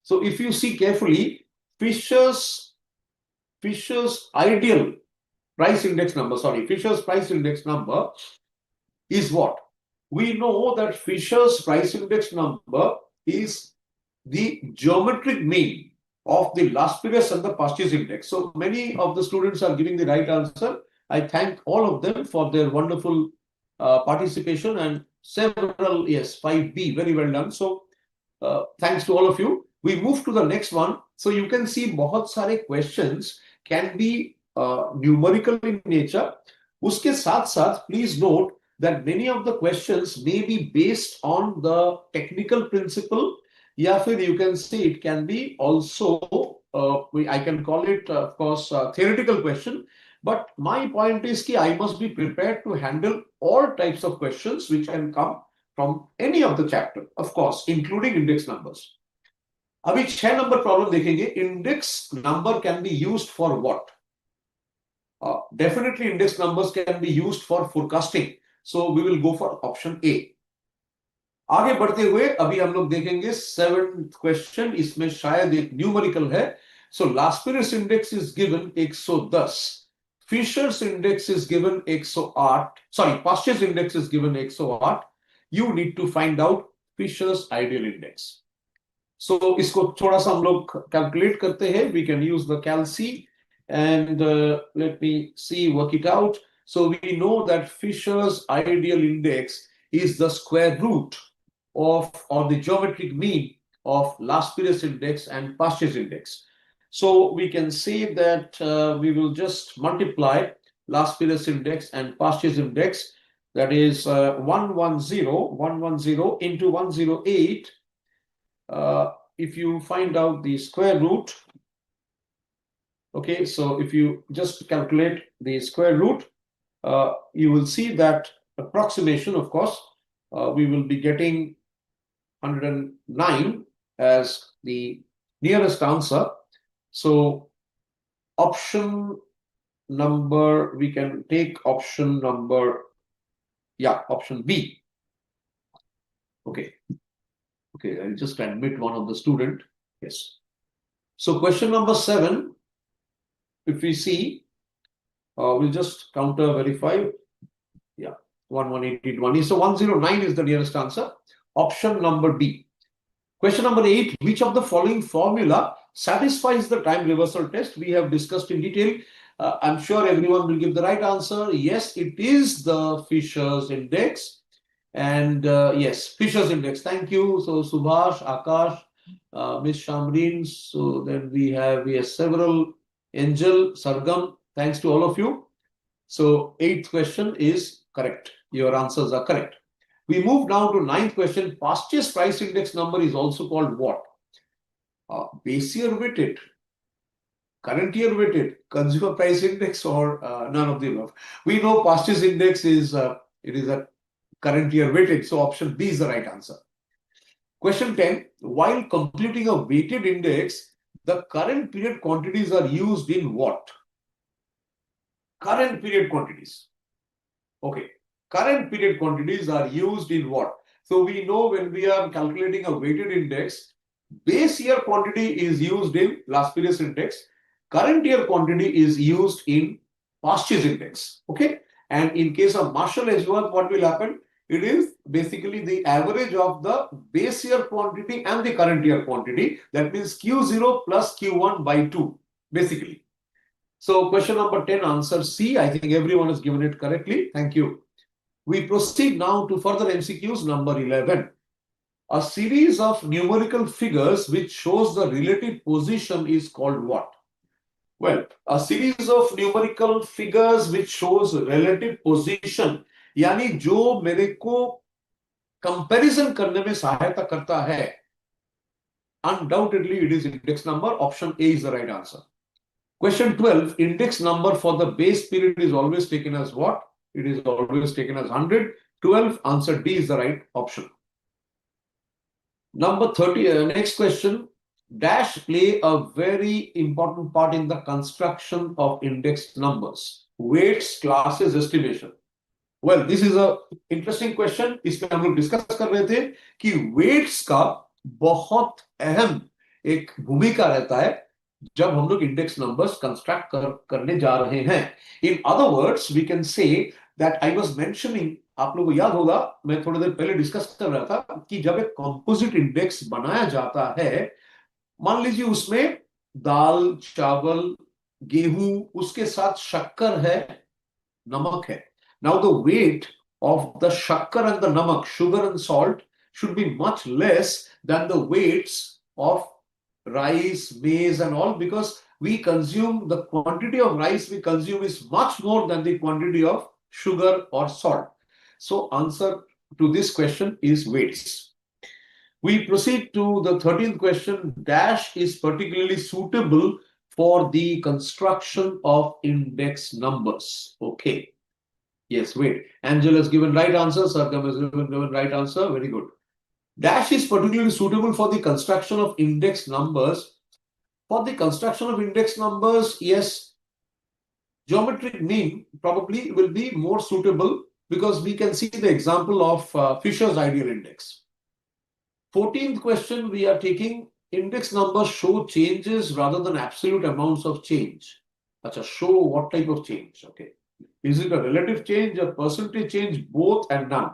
So if you see carefully, Fisher's ideal price index number, Fisher's price index number is what? We know that Fisher's price index number is the geometric mean of the last period and the past year's index. So many of the students are giving the right answer. I thank all of them for their wonderful participation, and several, yes, 5B, very well done. So thanks to all of you. We move to the next one. So you can see बहुत सारे questions can be numerical in nature. उसके साथ साथ please note that many of the questions may be based on the technical principle, या फिर you can say it can be also I can call it of course theoretical question. But my point is कि I must be prepared to handle all types of questions which can come from any of the chapter, of course, including index numbers. अभी 6 number problem देखेंगे. Index number can be used for what? Definitely index numbers can be used for forecasting. So we will go for option A. आगे बढ़ते हुए अभी हम लोग देखेंगे 7th question. इसमें शायद एक न्यूमेरिकल है. So last period's index is given 110. Fisher's index is given 108. Sorry, past year's index is given 108. You need to find out Fisher's ideal index. So इसको थोड़ा सा हम लोग calculate करते हैं. We can use the calc and let me see, work it out. So we know that Fisher's ideal index is the square root of, or the geometric mean of last period's index and past year's index. So we can say that we will just multiply last period's index and past year's index. That is 110 into 108. If you find out the square root, okay, so if you just calculate the square root, you will see that approximation, of course, we will be getting 109 as the nearest answer. So option number, we can take option number, option B. Okay, I'll just admit one of the student. Yes. So question number 7, if we see, we'll just counter verify. 11820. So 109 is the nearest answer. Option number B. Question number 8, which of the following formula satisfies the time reversal test? We have discussed in detail. I'm sure everyone will give the right answer. Yes, it is the Fisher's index. And yes, Fisher's index. Thank you. So Subhash, Akash, Miss Shamreen. So then we have, yes, several. Angel, Sargam. Thanks to all of you. So 8th question is correct. Your answers are correct. We move now to 9th question. Past year's price index number is also called what? Base year weighted, current year weighted, consumer price index, or none of the above. We know past year's index is it is a current year weighted. So option B is the right answer. Question 10. While computing a weighted index, the current period quantities are used in what? Current period quantities. Okay. Current period quantities are used in what? So we know when we are calculating a weighted index, base year quantity is used in last period's index. Current year quantity is used in past year's index. Okay. And in case of Marshall Edgeworth, what will happen? It is basically the average of the base year quantity and the current year quantity. That means Q0 plus Q1 by 2, basically. So question number 10, answer C. I think everyone has given it correctly. Thank you. We proceed now to further MCQs. Number 11. A series of numerical figures which shows the relative position is called what? Well, a series of numerical figures which shows relative position, यानी जो मेरे को comparison करने में सहायता करता है, undoubtedly it is index number. Option A is the right answer. Question 12, index number for the base period is always taken as what? It is always taken as 100. 12, answer D is the right option. Number 30, next question. Dash play a very important part in the construction of index numbers. Weights, classes, estimation. Well, this is a interesting question. इसमें हम लोग discuss कर रहे थे कि weights का बहुत अहम एक भूमिका रहता है जब हम लोग इंडेक्स नंबर्स कंस्ट्रक्ट करने जा रहे हैं. In other words we can say that I was mentioning, आप लोगों को याद होगा मैं थोड़ी देर पहले डिस्कस कर रहा था कि जब एक कंपोजिट इंडेक्स बनाया जाता है, मान लीजिए उसमें दाल, चावल, गेहूं, उसके साथ शक्कर है, नमक है. Now the weight of the shakkar and the namak, sugar and salt, should be much less than the weights of rice, maize and all, because we consume, the quantity of rice we consume is much more than the quantity of sugar or salt. So answer to this question is weights. We proceed to the 13th question. Dash is particularly suitable for the construction of index numbers. Okay. Yes, wait. Angel has given right answer. Sargam has given right answer. Very good. Dash is particularly suitable for the construction of index numbers. For the construction of index numbers, yes, geometric mean probably will be more suitable because we can see the example of Fisher's ideal index. 14th question, we are taking index numbers show changes rather than absolute amounts of change. Acha, show what type of change? Okay. Is it a relative change, a percentage change, both and none?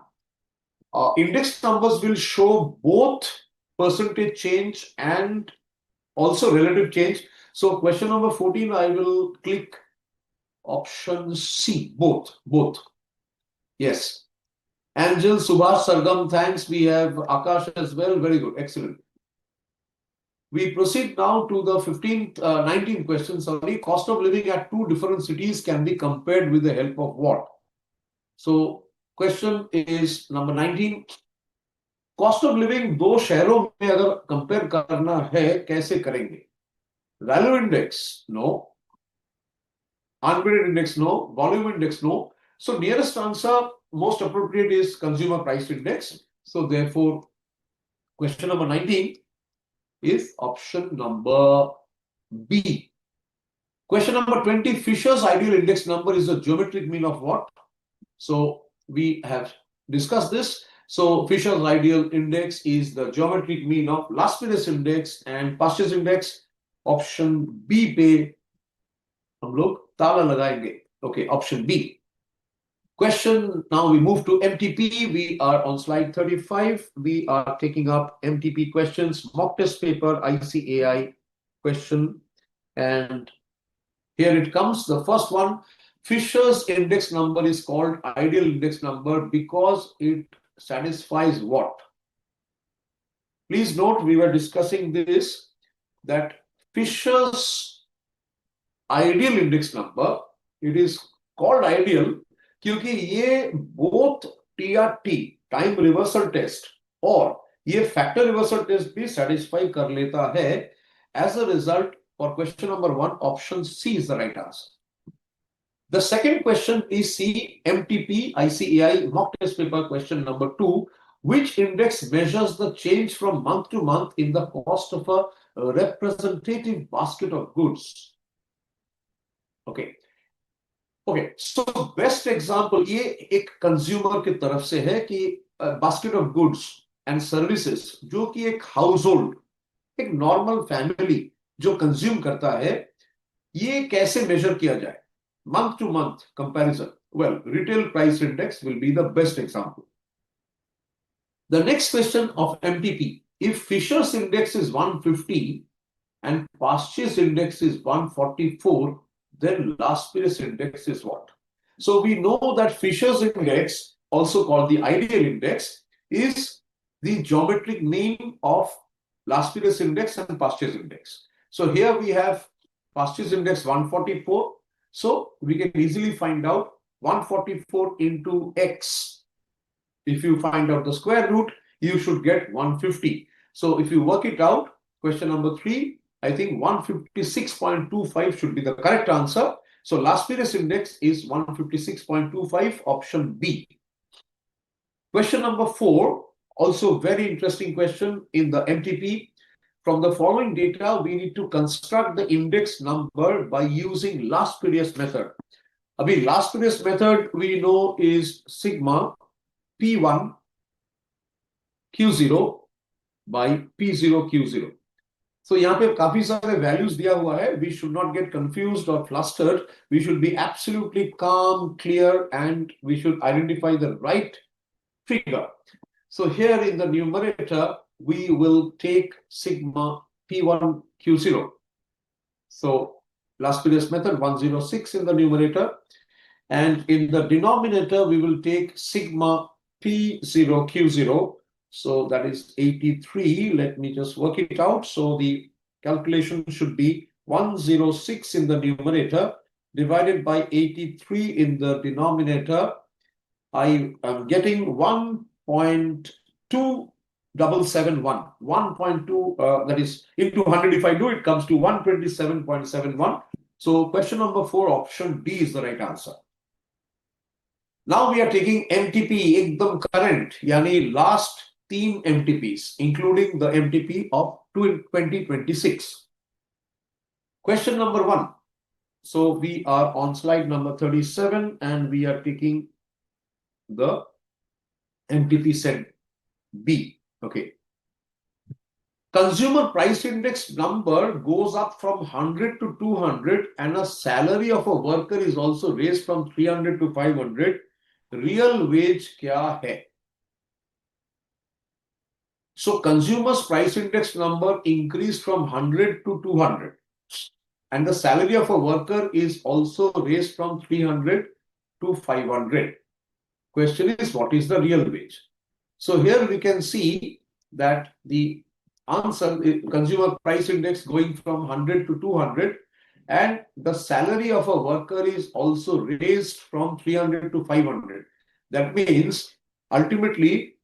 Index numbers will show both percentage change and also relative change. So question number 14, I will click option C, both. Yes. Angel, Subhash, Sargam, thanks. We have Akash as well. Very good. Excellent. We proceed now to the 19th question. Sorry. Cost of living at two different cities can be compared with the help of what? So question is number 19. Cost of living दो शहरों में अगर compare करना है कैसे करेंगे? Value index, no. Unweighted index, no. Volume index, no. So nearest answer, most appropriate is consumer price index. So therefore, question number 19 is option number B. Question number 20, Fisher's ideal index number is the geometric mean of what? So we have discussed this. So Fisher's ideal index is the geometric mean of last previous index and past year's index. Option B पे हम लोग ताला लगाएंगे. Okay, option B. Question, now we move to MTP. We are on slide 35. We are taking up MTP questions, mock test paper, ICAI question. And here it comes, the first one. Fisher's index number is called ideal index number because it satisfies what? Please note, we were discussing this, that Fisher's ideal index number, it is called ideal क्योंकि ये both TRT, time reversal test, और ये factor reversal test भी satisfy कर लेता है. As a result, for question number 1, option C is the right answer. The second question is C, MTP, ICAI, mock test paper question number 2. Which index measures the change from month to month in the cost of a representative basket of goods? Okay. Okay, so best example, ये एक consumer की तरफ से है कि basket of goods and services जो कि एक हाउस होल्ड, एक नॉर्मल फैमिली जो कंज्यूम करता है, ये कैसे मेजर किया जाए? Month two month comparison. Well, retail price index will be the best example. The next question of MTP, if Fisher's index is 150 and past year's index is 144, then last period index is what? So we know that Fisher's index, also called the ideal index, is the geometric mean of last period index and past year's index. So here we have past year's index 144. So we can easily find out 144 into x. If you find out the square root, you should get 150. So if you work it out, question number 3, I think 156.25 should be the correct answer. So last period index is 156.25, option B. Question number 4, also very interesting question in the MTP. From the following data, we need to construct the index number by using last period method. Abhi, last period method we know is sigma P1 Q0 by P0 Q0. So यहाँ पे काफी सारे values दिया हुआ है. We should not get confused or flustered. We should be absolutely calm, clear, and we should identify the right figure. So here in the numerator, we will take sigma P1 Q0. So last period method 106 in the numerator, and in the denominator we will take sigma P0 Q0. So that is 83. Let me just work it out. So the calculation should be 106 in the numerator divided by 83 in the denominator. I am getting 1.2771. 1.2, that is into 100. If I do, it comes to 127.71. So question number 4, option D is the right answer. Now we are taking MTP ekdam current, yani last 3 MTPs, including the MTP of 2026. Question number 1. So we are on slide number 37 and we are taking the MTP set B. Okay. Consumer price index number goes up from 100 to 200 and a salary of a worker is also raised from 300 to 500. Real wage kya hai? So consumer's price index number increased from 100 to 200 and the salary of a worker is also raised from 300 to 500. Question is, what is the real wage? So here we can see that the answer is consumer price index going from 100 to 200 and the salary of a worker is also raised from 300 to 500. That means ultimately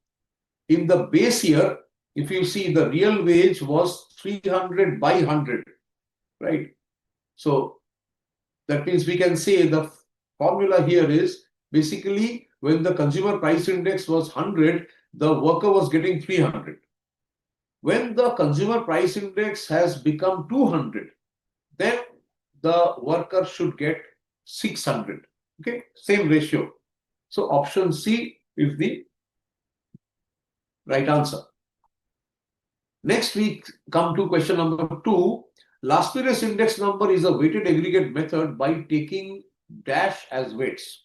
in the base year, if you see the real wage was 300 by 100, right? So that means we can say the formula here is basically when the consumer price index was 100, the worker was getting 300. When the consumer price index has become 200, then the worker should get 600. Okay, same ratio. So option C is the right answer. Next we come to question number 2. Last period index number is a weighted aggregate method by taking dash as weights.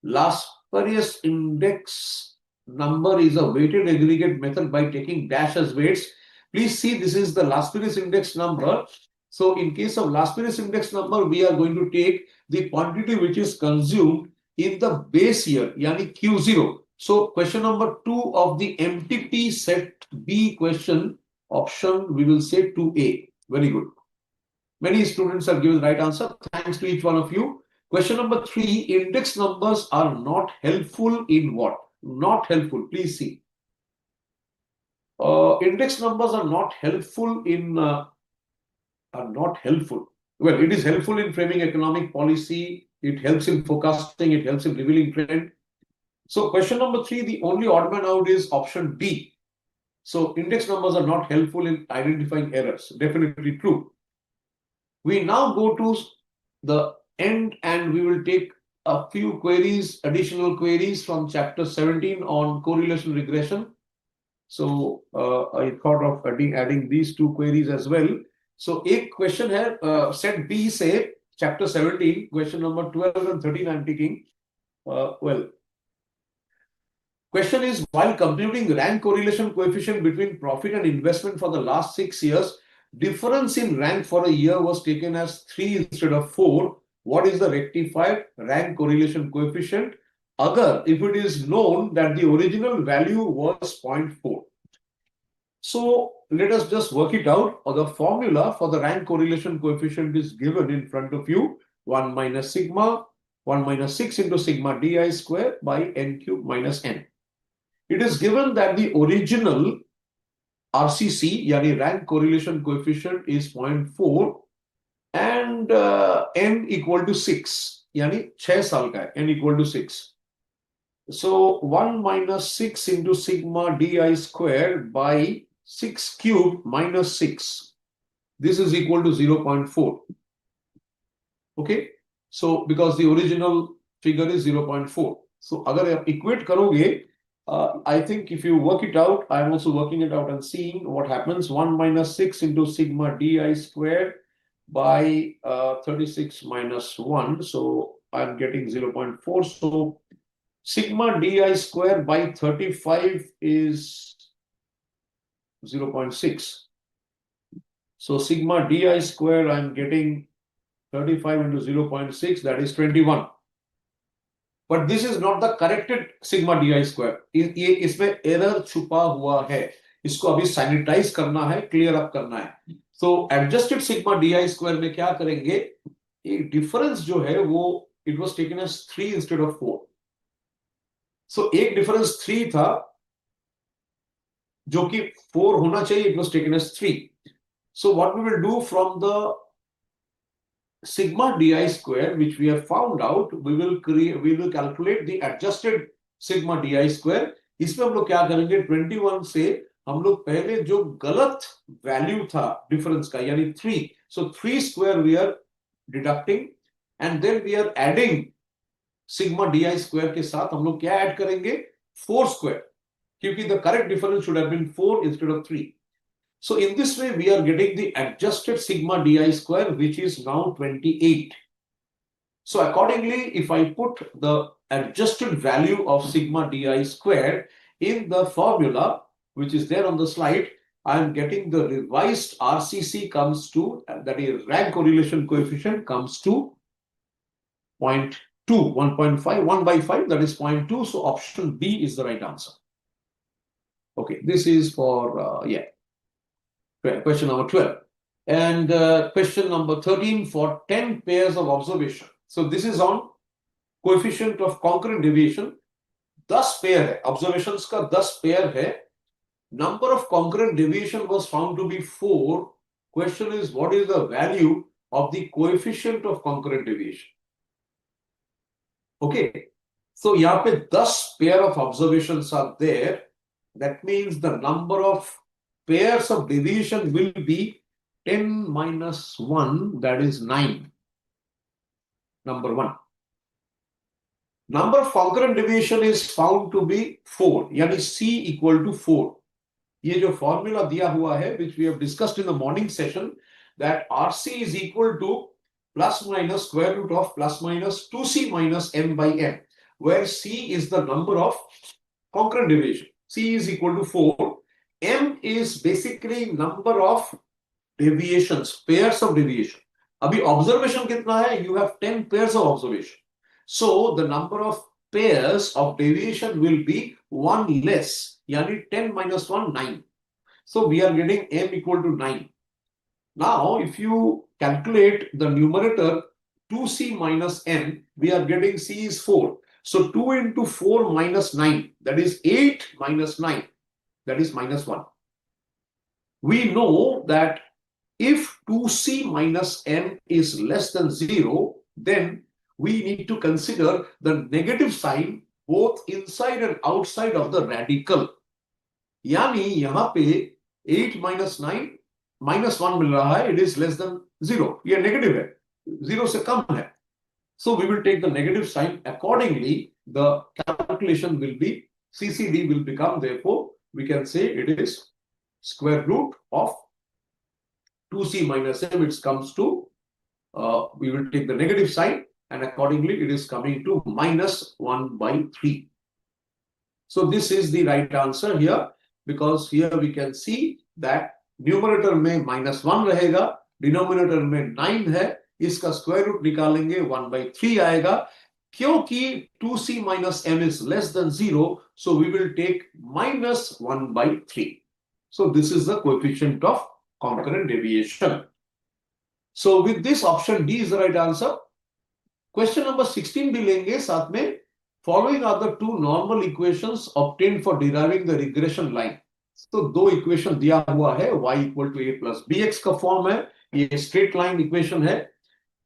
Last period index number is a weighted aggregate method by taking dash as weights. Please see, this is the last period index number. So in case of last period index number, we are going to take the quantity which is consumed in the base year, yani Q0. So question number 2 of the MTP set B question, option we will say 2A. Very good. Many students have given the right answer. Thanks to each one of you. Question number 3, index numbers are not helpful in what? Not helpful. Please see. Index numbers are not helpful in Well, it is helpful in framing economic policy. It helps in forecasting. It helps in revealing trend. So question number 3, the only odd man out is option D. So index numbers are not helpful in identifying errors. Definitely true. We now go to the end and we will take a few queries, additional queries from chapter 17 on correlation regression. So I thought of adding these 2 queries as well. So a question here, set B say chapter 17, question number 12 and 13 I'm taking. Question is, while computing rank correlation coefficient between profit and investment for the last 6 years, difference in rank for a year was taken as 3 instead of 4, what is the rectified rank correlation coefficient? If it is known that the original value was 0.4. So let us just work it out. The formula for the rank correlation coefficient is given in front of you. 1 minus sigma, 1 minus 6 into sigma di square by n cube minus n. It is given that the original RCC, yani rank correlation coefficient, is 0.4 and n equal to 6, yani 6 साल का है, n equal to 6. So 1 minus 6 into sigma di square by 6 cube minus 6. This is equal to 0.4. Okay. So because the original figure is 0.4. So अगर आप equate करोगे, I think if you work it out, I'm also working it out and seeing what happens. 1 minus 6 into sigma di square by 36 minus 1. So I'm getting 0.4. So sigma di square by 35 is 0.6. So sigma di square, I'm getting 35 into 0.6, that is 21. But this is not the corrected sigma di square. इसमें error छुपा हुआ है. इसको अभी sanitize करना है, clear up करना है. So adjusted sigma di square में क्या करेंगे? एक difference जो है वो it was taken as 3 instead of 4. So एक difference 3 था जो कि 4 होना चाहिए, it was taken as 3. So what we will do from the sigma di square, which we have found out, we will calculate the adjusted sigma di square. इसमें हम लोग क्या करेंगे? 21 से हम लोग पहले जो गलत वैल्यू था डिफरेंस का, यानी 3, so 3 square we are deducting and then we are adding sigma di square के साथ हम लोग क्या ऐड करेंगे? 4 square, क्योंकि the correct difference should have been 4 instead of 3. So in this way, we are getting the adjusted sigma di square, which is now 28. So accordingly, if I put the adjusted value of sigma di square in the formula, which is there on the slide, I am getting the revised RCC comes to, that is rank correlation coefficient comes to 0.2, 1.5, 1 by 5, that is 0.2. So option B is the right answer. Okay, this is for, question number 12. And question number 13 for 10 pairs of observation. So this is on coefficient of concurrent deviation. 10 pair है, observations का 10 pair है. Number of concurrent deviation was found to be 4. Question is, what is the value of the coefficient of concurrent deviation? Okay, so यहाँ पे 10 pair of observations are there. That means the number of pairs of deviation will be 10 minus 1, that is 9. Number 1. Number of concurrent deviation is found to be 4, यानी C equal to 4. ये जो formula दिया हुआ है, which we have discussed in the morning session, that RC is equal to plus minus square root of plus minus 2C minus M by M, where C is the number of concurrent deviation. C is equal to 4. M is basically number of deviations, pairs of deviation. Abhi observation kitna hai? You have 10 pairs of observation. So the number of pairs of deviation will be 1 less. Yani 10 minus 1, 9. So we are getting M equal to 9. Now if you calculate the numerator 2C minus M, we are getting C is 4. So 2 into 4 minus 9, that is 8 minus 9, that is minus 1. We know that if 2C minus M is less than 0, then we need to consider the negative sign both inside and outside of the radical. यानी यहाँ पे 8 minus 9 minus 1 मिल रहा है, it is less than 0. ये negative है, 0 से कम है. So we will take the negative sign. Accordingly, the calculation will be, CCD will become, therefore, we can say it is square root of 2C minus M. It comes to, we will take the negative sign, and accordingly it is coming to minus 1 by 3. So this is the right answer here, because here we can see that numerator में -1 रहेगा, denominator में 9 है, इसका square root निकालेंगे 1/3 आएगा. क्योंकि 2c minus m is less than 0, so we will take -1/3. So this is the coefficient of concurrent deviation. So with this, option D is the right answer. Question number 16 भी लेंगे साथ में. Following are the two normal equations obtained for deriving the regression line. तो दो equation दिया हुआ है, y equal to a plus bx का फॉर्म है, ये स्ट्रेट लाइन इक्वेशन है.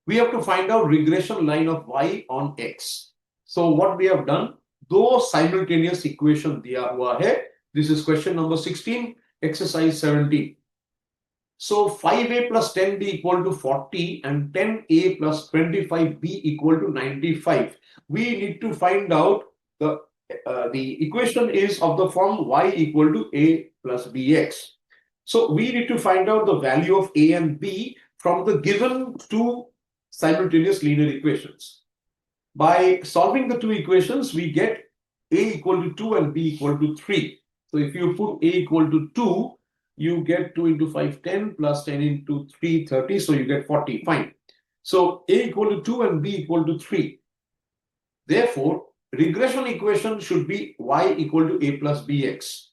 We have to find out regression line of y on x. So what we have done, दो simultaneous equation दिया हुआ है. This is question number 16, exercise 17. So 5a plus 10b equal to 40 and 10a plus 25b equal to 95. We need to find out the equation is of the form y equal to a plus bx. So we need to find out the value of a and b from the given two simultaneous linear equations. By solving the two equations, we get a equal to 2 and b equal to 3. So if you put a equal to 2, you get 2 into 5, 10, plus 10 into 3, 30. So you get 40. Fine. So a equal to 2 and b equal to 3. Therefore, regression equation should be y equal to a plus bx.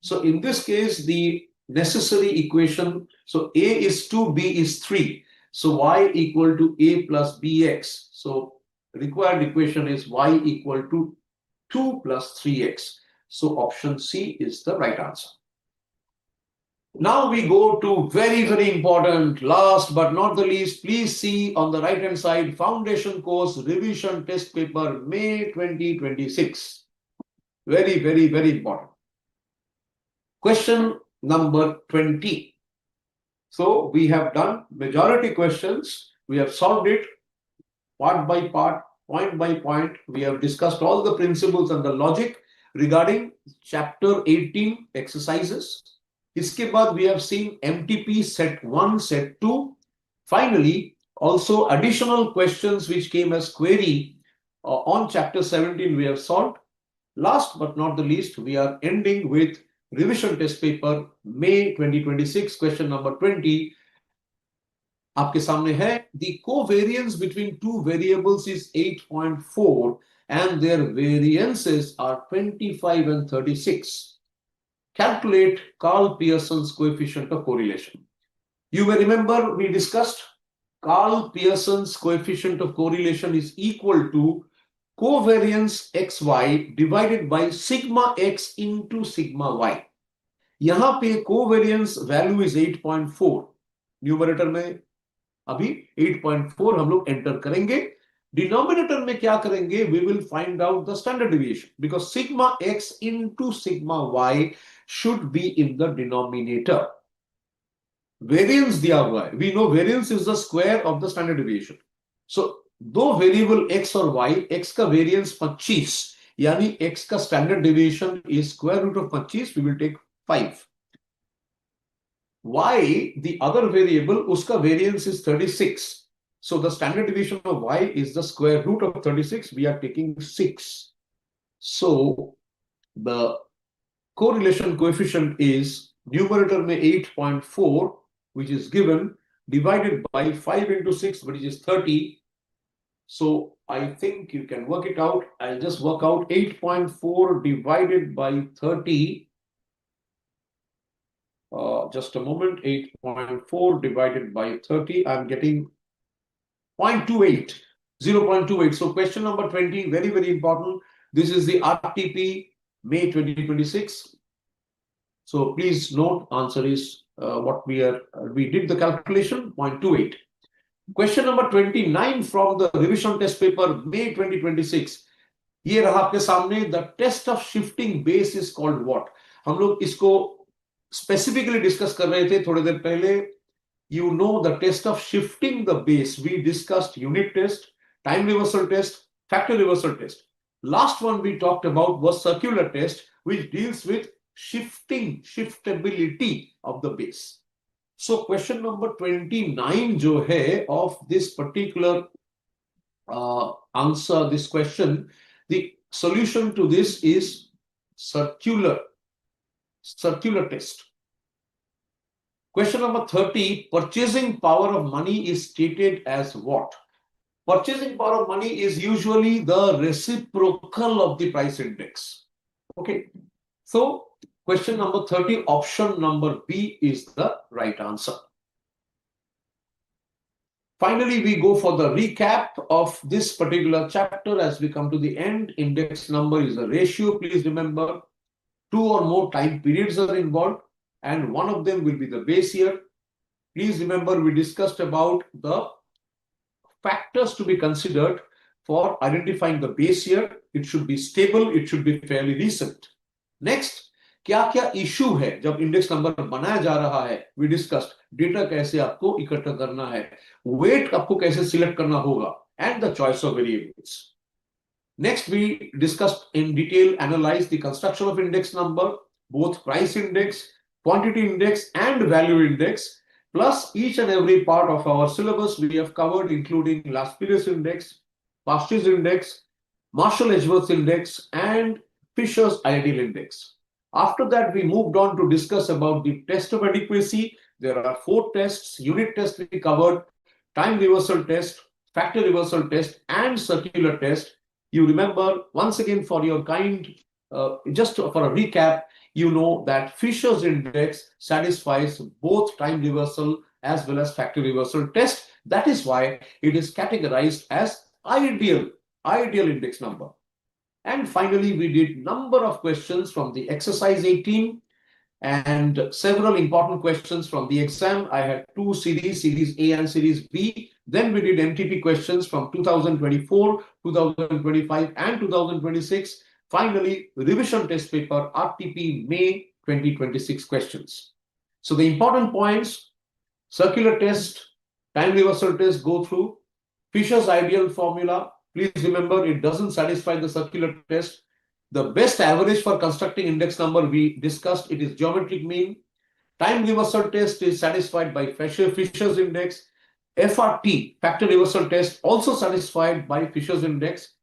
So in this case, the necessary equation, so a is 2, b is 3. So y equal to a plus bx. So required equation is y equal to 2 plus 3x. So option C is the right answer. Now we go to very, very important, last but not the least, please see on the right hand side, foundation course revision test paper, May 2026. Very, very, very important. Question number 20. So we have done majority questions. We have solved it part by part, point by point. We have discussed all the principles and the logic regarding chapter 18 exercises. इसके बाद we have seen MTP set 1, set 2. Finally, also additional questions which came as query on chapter 17 we have solved. Last but not the least, we are ending with revision test paper May 2026, question number 20. आपके सामने है, the covariance between two variables is 8.4 and their variances are 25 and 36. Calculate Carl Pearson's coefficient of correlation. You may remember we discussed Carl Pearson's coefficient of correlation is equal to covariance xy divided by sigma x into sigma y. यहाँ पे covariance value is 8.4. Numerator में अभी 8.4 हम लोग enter करेंगे. Denominator में क्या करेंगे? We will find out the standard deviation because sigma x into sigma y should be in the denominator. Variance दिया हुआ है. We know variance is the square of the standard deviation. So दो variable x और y, x का variance 25 यानी x का standard deviation is square root of 25. We will take 5. Y, the other variable, उसका variance is 36. So the standard deviation of y is the square root of 36. We are taking 6. So the correlation coefficient is numerator में 8.4, which is given, divided by 5 into 6, which is 30. So I think you can work it out. I'll just work out 8.4 divided by 30. Just a moment, 8.4 divided by 30, I'm getting 0.28, 0.28. So question number 20, very, very important. This is the RTP May 2026. So please note, answer is what we did the calculation, 0.28. Question number 29 from the revision test paper May 2026. ये रहा आपके सामने. The test of shifting base is called what? हम लोग इसको specifically discuss कर रहे थे थोड़ी देर पहले. You know the test of shifting the base. We discussed unit test, time reversal test, factor reversal test. Last one we talked about was circular test, which deals with shiftability of the base. So question number 29 जो है of this particular answer, this question, the solution to this is circular test. Question number 30, purchasing power of money is stated as what? Purchasing power of money is usually the reciprocal of the price index. Okay. So question number 30, option number B is the right answer. Finally, we go for the recap of this particular chapter as we come to the end. Index number is a ratio. Please remember, 2 or more time periods are involved, and one of them will be the base year. Please remember, we discussed about the factors to be considered for identifying the base year. It should be stable, it should be fairly recent. Next, क्या क्या issue है जब index number बनाया जा रहा है. We discussed data कैसे आपको इकट्ठा करना है, वेट आपको कैसे सिलेक्ट करना होगा, and the choice of variables. Next, we discussed in detail, analyze the construction of index number, both price index, quantity index, and value index, plus each and every part of our syllabus we have covered, including last period index, past year's index, Marshall-Edgeworth index, and Fisher's ideal index. After that, we moved on to discuss about the test of adequacy. There are 4 tests, unit test we covered, time reversal test, factor reversal test, and circular test. You remember, once again, for your just for a recap, you know that Fisher's index satisfies both time reversal as well as factor reversal test. That is why it is categorized as ideal index number. And finally, we did number of questions from the exercise 18 and several important questions from the exam. I had 2 series, Series A and Series B. Then we did MTP questions from 2024, 2025, and 2026. Finally, revision test paper, RTP May 2026 questions. So the important points, circular test, time reversal test go through. Fisher's ideal formula, please remember it doesn't satisfy the circular test. The best average for constructing index number we discussed, it is geometric mean. Time reversal test is satisfied by Fisher's index. FRT, factor reversal test, also satisfied by Fisher's index.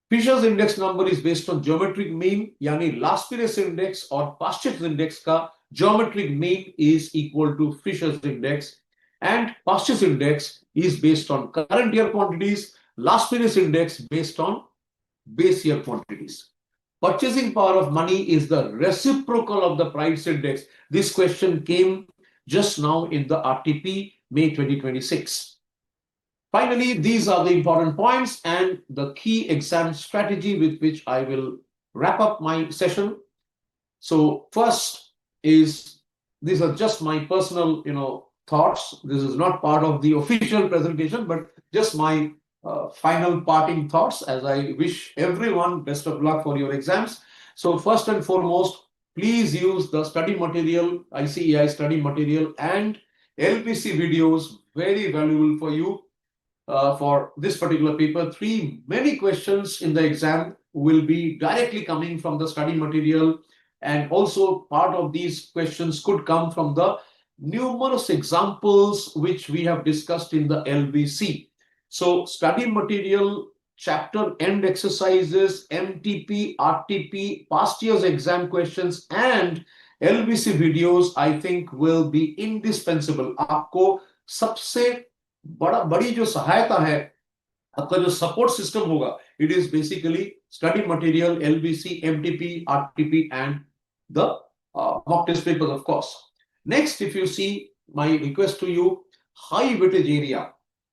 Fisher's index number is based on geometric mean, yani last period's index or past year's index ka geometric mean is equal to Fisher's index, and past year's index is based on current year quantities, last period's index based on base year quantities. Purchasing power of money is the reciprocal of the price index. This question came just now in the RTP May 2026. Finally, these are the important points and the key exam strategy with which I will wrap up my session. So first is, these are just my personal, thoughts. This is not part of the official presentation, but just my final parting thoughts as I wish everyone best of luck for your exams. So first and foremost, please use the study material, ICAI study material and LPC videos, very valuable for you for this particular paper 3. Many questions in the exam will be directly coming from the study material, and also part of these questions could come from the numerous examples which we have discussed in the LBC. So study material, chapter end exercises, MTP, RTP, past year's exam questions and LBC videos I think will be indispensable. आपको सबसे बड़ी जो सहायता है, आपका जो support system होगा, it is basically study material, LBC, MTP, RTP and the mock test papers, of course. Next, if you see, my request to you, high weightage area.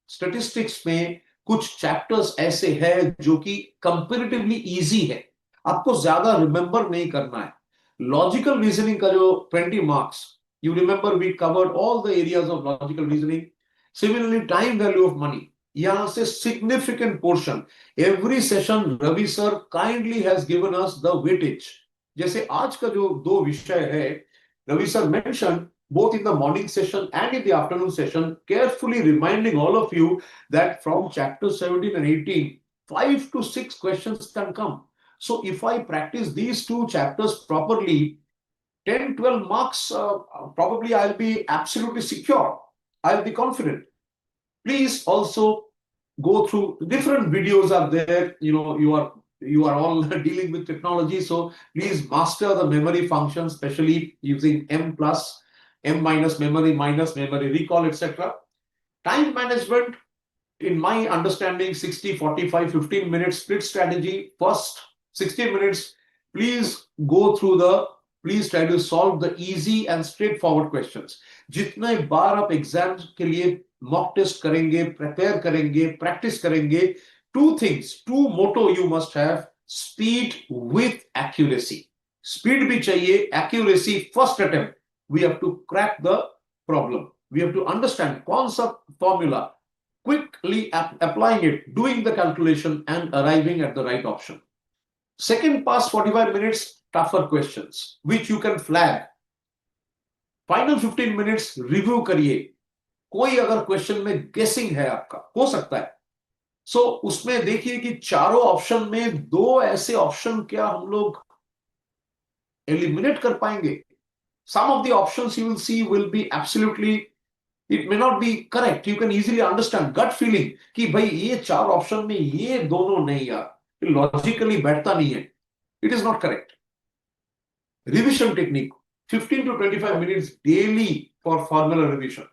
Statistics में कुछ चैप्टर्स ऐसे हैं जो कि कंपैरेटिवली इजी है, आपको ज्यादा रिमेंबर नहीं करना है. लॉजिकल रीजनिंग का जो 20 marks, you remember we covered all the areas of logical reasoning. Similarly time value of money, यहां से significant portion every session Ravi sir kindly has given us the weightage. जैसे आज का जो 2 विषय है, Ravi sir mention both in the morning session and in the afternoon session, carefully reminding all of you that from chapter 17 and 18, 5 to 6 questions can come. So if I practice these 2 chapters properly, 10, 12 marks, probably I'll be absolutely secure. I'll be confident. Please also go through different videos are there. You are all dealing with technology. So please master the memory function, especially using M+. M minus memory recall, etc. Time management, in my understanding, 60, 45, 15 minutes split strategy. First 60 minutes, please please try to solve the easy and straightforward questions. जितने बार आप exam के लिए mock test करेंगे, prepare करेंगे, practice करेंगे, two motto you must have: speed with accuracy. Speed भी चाहिए, accuracy. First attempt, we have to crack the problem. We have to understand कौन सा formula, quickly applying it, doing the calculation, and arriving at the right option. Second, past 45 minutes, tougher questions, which you can flag. Final 15 minutes, review करिए. कोई अगर question में गेसिंग है आपका, हो सकता है, सो उसमें देखिए कि चारों ऑप्शन में दो ऐसे ऑप्शन क्या हम लोग एलिमिनेट कर पाएंगे. Some of the options you will see will be absolutely, it may not be correct. You can easily understand gut feeling कि भाई ये चार ऑप्शन में ये दोनों नहीं यार, लॉजिकली बैठता नहीं है. It is not correct. Revision technique, 15 to 25 minutes daily for formula revision.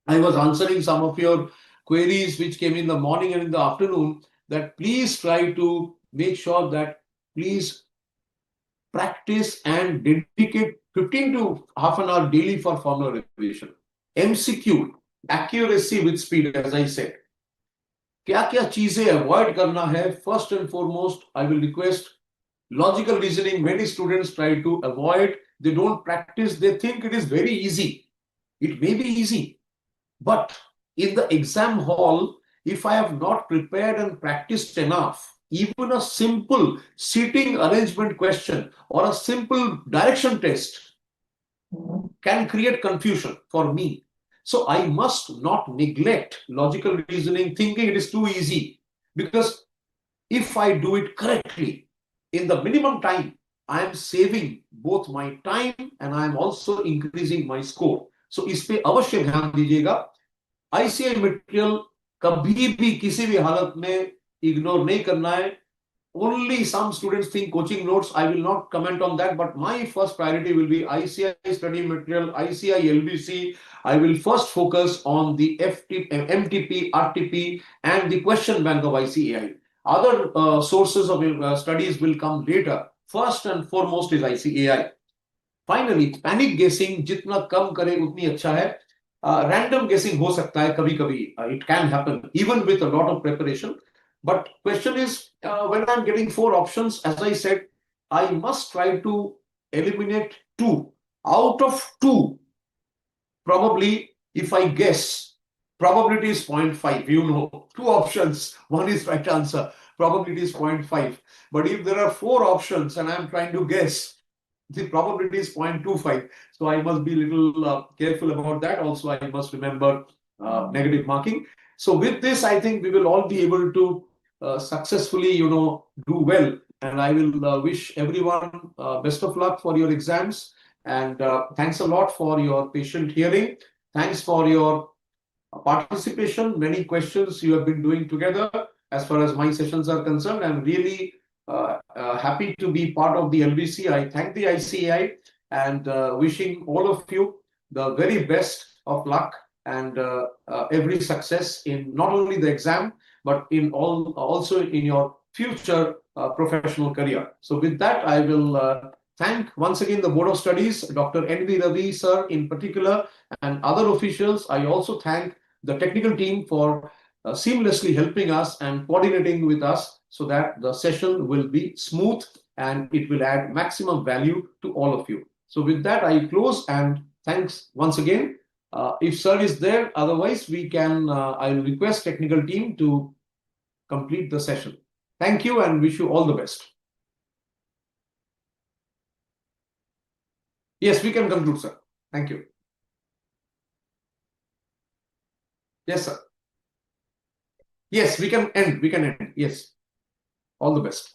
I was answering some of your queries which came in the morning and in the afternoon, that please try to make sure that please practice and dedicate 15 to half an hour daily for formula revision. MCQ, accuracy with speed, as I said. क्या क्या चीजें avoid करना है? First and foremost, I will request logical reasoning. Many students try to avoid, they don't practice, they think it is very easy. It may be easy, but in the exam hall, if I have not prepared and practiced enough, even a simple seating arrangement question or a simple direction test can create confusion for me. So I must not neglect logical reasoning thinking it is too easy, because if I do it correctly in the minimum time, I am saving both my time and I am also increasing my score. So इस पे अवश्य ध्यान दीजिएगा. ICAI material कभी भी किसी भी हालत में इग्नोर नहीं करना है. Only some students think coaching notes. I will not comment on that, but my first priority will be ICAI study material, ICAI LBC. I will first focus on the MTP, RTP, and the question bank of ICAI. Other sources of studies will come later. First and foremost is ICAI. Finally, panic guessing जितना कम करे उतनी अच्छा है. Random guessing हो सकता है कभी कभी. It can happen even with a lot of preparation. But question is, when I'm getting 4 options, as I said, I must try to eliminate 2. Out of 2, probably if I guess, probability is 0.5. You know, 2 options, one is right answer. Probability is 0.5. But if there are 4 options and I'm trying to guess, the probability is 0.25. So I must be a little careful about that. Also, I must remember negative marking. So with this, I think we will all be able to successfully, do well. And I will wish everyone best of luck for your exams. And thanks a lot for your patient hearing. Thanks for your participation. Many questions you have been doing together. As far as my sessions are concerned, I'm really happy to be part of the LBC. I thank the ICAI and wishing all of you the very best of luck and every success in not only the exam, but in also in your future professional career. So with that, I will thank once again the Board of Studies, Dr. N.V. Ravi sir in particular, and other officials. I also thank the technical team for seamlessly helping us and coordinating with us so that the session will be smooth and it will add maximum value to all of you. So with that, I close and thanks once again. If sir is there, otherwise we can, I will request technical team to complete the session. Thank you and wish you all the best. Yes, we can conclude, sir. Thank you. Yes, sir. Yes, we can end. We can end. Yes. All the best.